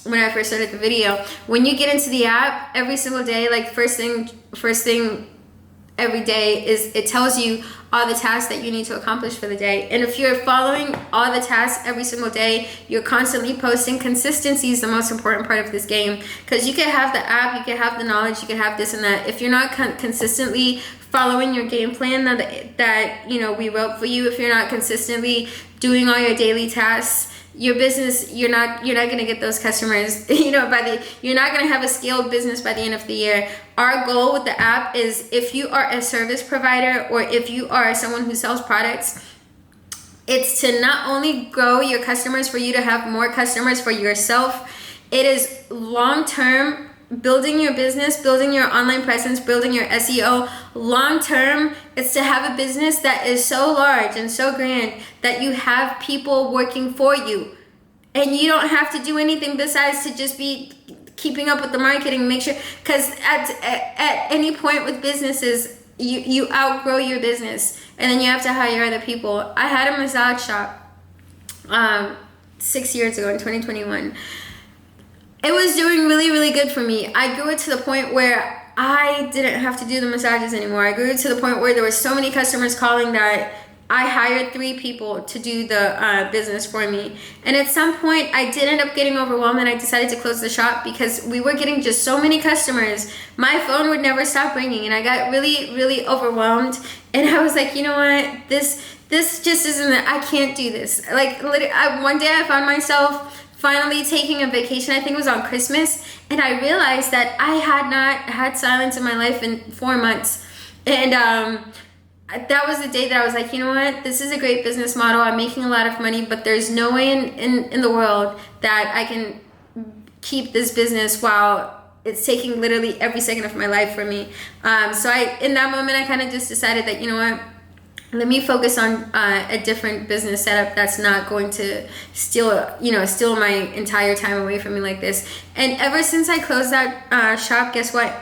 when I first started the video, when you get into the app every single day, like first thing every day is it tells you all the tasks that you need to accomplish for the day. And if you're following all the tasks every single day, you're constantly posting. Consistency is the most important part of this game, because you can have the app, you can have the knowledge, you can have this and that. If you're not consistently following your game plan that we wrote for you, if you're not consistently doing all your daily tasks, your business, you're not going to get those customers, you're not going to have a scaled business by the end of the year. Our goal with the app is, if you are a service provider or if you are someone who sells products, it's to not only grow your customers for you to have more customers for yourself. It is long-term, building your business, building your online presence, building your SEO. Long-term, it's to have a business that is so large and so grand that you have people working for you. And you don't have to do anything besides to just be keeping up with the marketing. Make sure, because at any point with businesses, you outgrow your business and then you have to hire other people. I had a massage shop 6 years ago in 2021. It was doing really, really good for me. I grew it to the point where I didn't have to do the massages anymore. I grew it to the point where there were so many customers calling that I hired 3 people to do the business for me. And at some point, I did end up getting overwhelmed and I decided to close the shop because we were getting just so many customers. My phone would never stop ringing and I got really, really overwhelmed. And I was like, you know what? This just isn't, I can't do this. Like, literally, one day I found myself finally taking a vacation. I think it was on Christmas, and I realized that I had not had silence in my life in 4 months. And that was the day that I was like, you know what, this is a great business model. I'm making a lot of money, but there's no way in the world that I can keep this business while it's taking literally every second of my life from me. So in that moment, I kind of just decided that, you know what, let me focus on a different business setup that's not going to steal my entire time away from me like this. And ever since I closed that shop, guess what?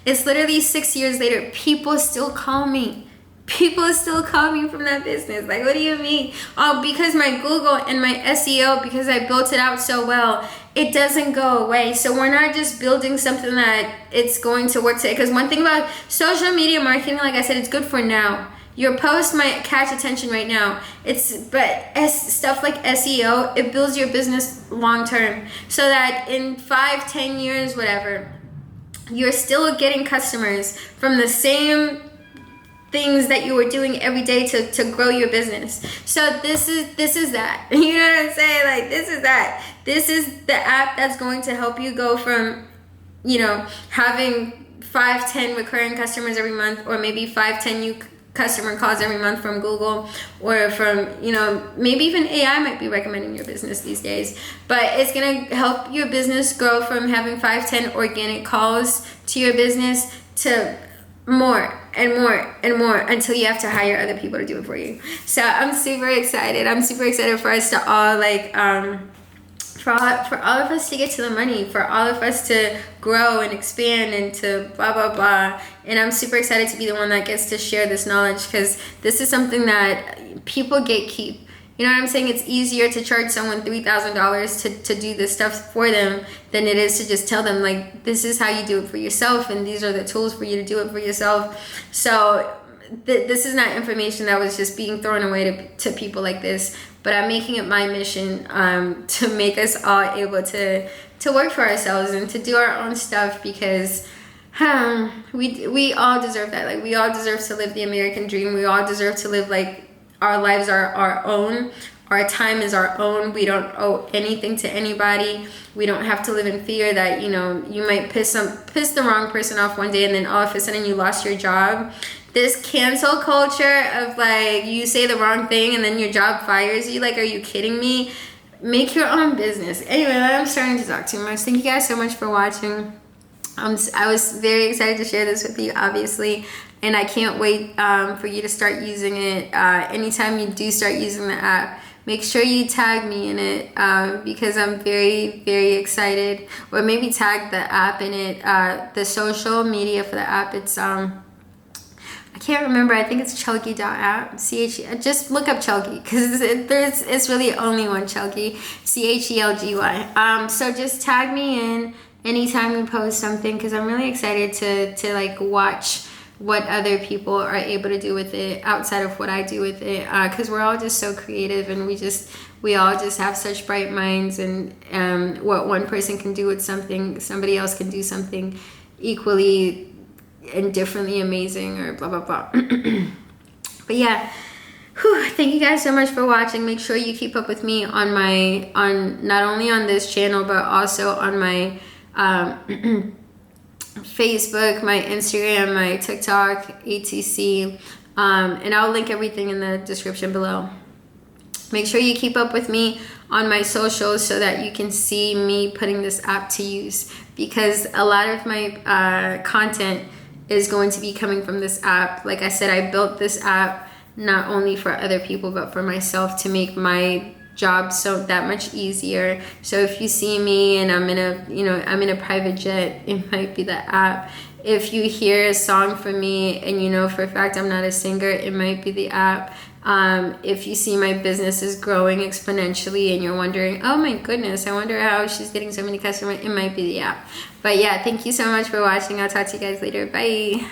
It's literally 6 years later, people still call me. People still call me from that business. Like, what do you mean? Oh, because my Google and my SEO, because I built it out so well, it doesn't go away. So we're not just building something that it's going to work today. Because one thing about social media marketing, like I said, it's good for now. Your post might catch attention right now. Stuff like SEO, it builds your business long term, so that in 5-10 years, whatever, you're still getting customers from the same things that you were doing every day to grow your business. So this is that. You know what I'm saying? Like, this is that. This is the app that's going to help you go from, having 5-10 recurring customers every month, or maybe 5-10 new customer calls every month from Google, or from, maybe even AI might be recommending your business these days. But it's going to help your business grow from having 5-10 organic calls to your business to more and more and more, until you have to hire other people to do it for you. So I'm super excited. I'm super excited for us to all for all of us to get to the money, for all of us to grow and expand and to blah, blah, blah. And I'm super excited to be the one that gets to share this knowledge, because this is something that people gatekeep. You know what I'm saying? It's easier to charge someone $3,000 to do this stuff for them than it is to just tell them, like, this is how you do it for yourself, and these are the tools for you to do it for yourself. So this is not information that was just being thrown away to people like this, but I'm making it my mission to make us all able to work for ourselves and to do our own stuff, because we all deserve that. Like, we all deserve to live the American dream. We all deserve to live like our lives are our own. Our time is our own. We don't owe anything to anybody. We don't have to live in fear that, you might piss the wrong person off one day, and then all of a sudden you lost your job. This cancel culture of, like, you say the wrong thing and then your job fires you. Like, are you kidding me? Make your own business. Anyway, I'm starting to talk too much. Thank you guys so much for watching. I was very excited to share this with you, obviously. And I can't wait for you to start using it. Anytime you do start using the app, make sure you tag me in it, because I'm very, very excited. Or maybe tag the app in it. The social media for the app, it's I can't remember. I think it's chelgy.app. Just look up Chelgy, because it's really only one Chelgy. CHELGY. So just tag me in anytime we post something, because I'm really excited to like watch what other people are able to do with it outside of what I do with it, because we're all just so creative, and we all just have such bright minds, and what one person can do with something, somebody else can do something equally and differently amazing, or blah blah blah. But yeah, Whew, thank you guys so much for watching. Make sure you keep up with me on not only on this channel, but also on my Facebook, my Instagram, my TikTok, etc. And I'll link everything in the description below. Make sure you keep up with me on my socials so that you can see me putting this app to use, because a lot of my content is going to be coming from this app. Like I said, I built this app not only for other people but for myself, to make my job so that much easier. So if you see me and I'm in a private jet, it might be the app. If you hear a song from me and you know for a fact I'm not a singer, it might be the app. If you see my business is growing exponentially and you're wondering, oh my goodness, I wonder how she's getting so many customers, it might be the app. But yeah, thank you so much for watching. I'll talk to you guys later. Bye.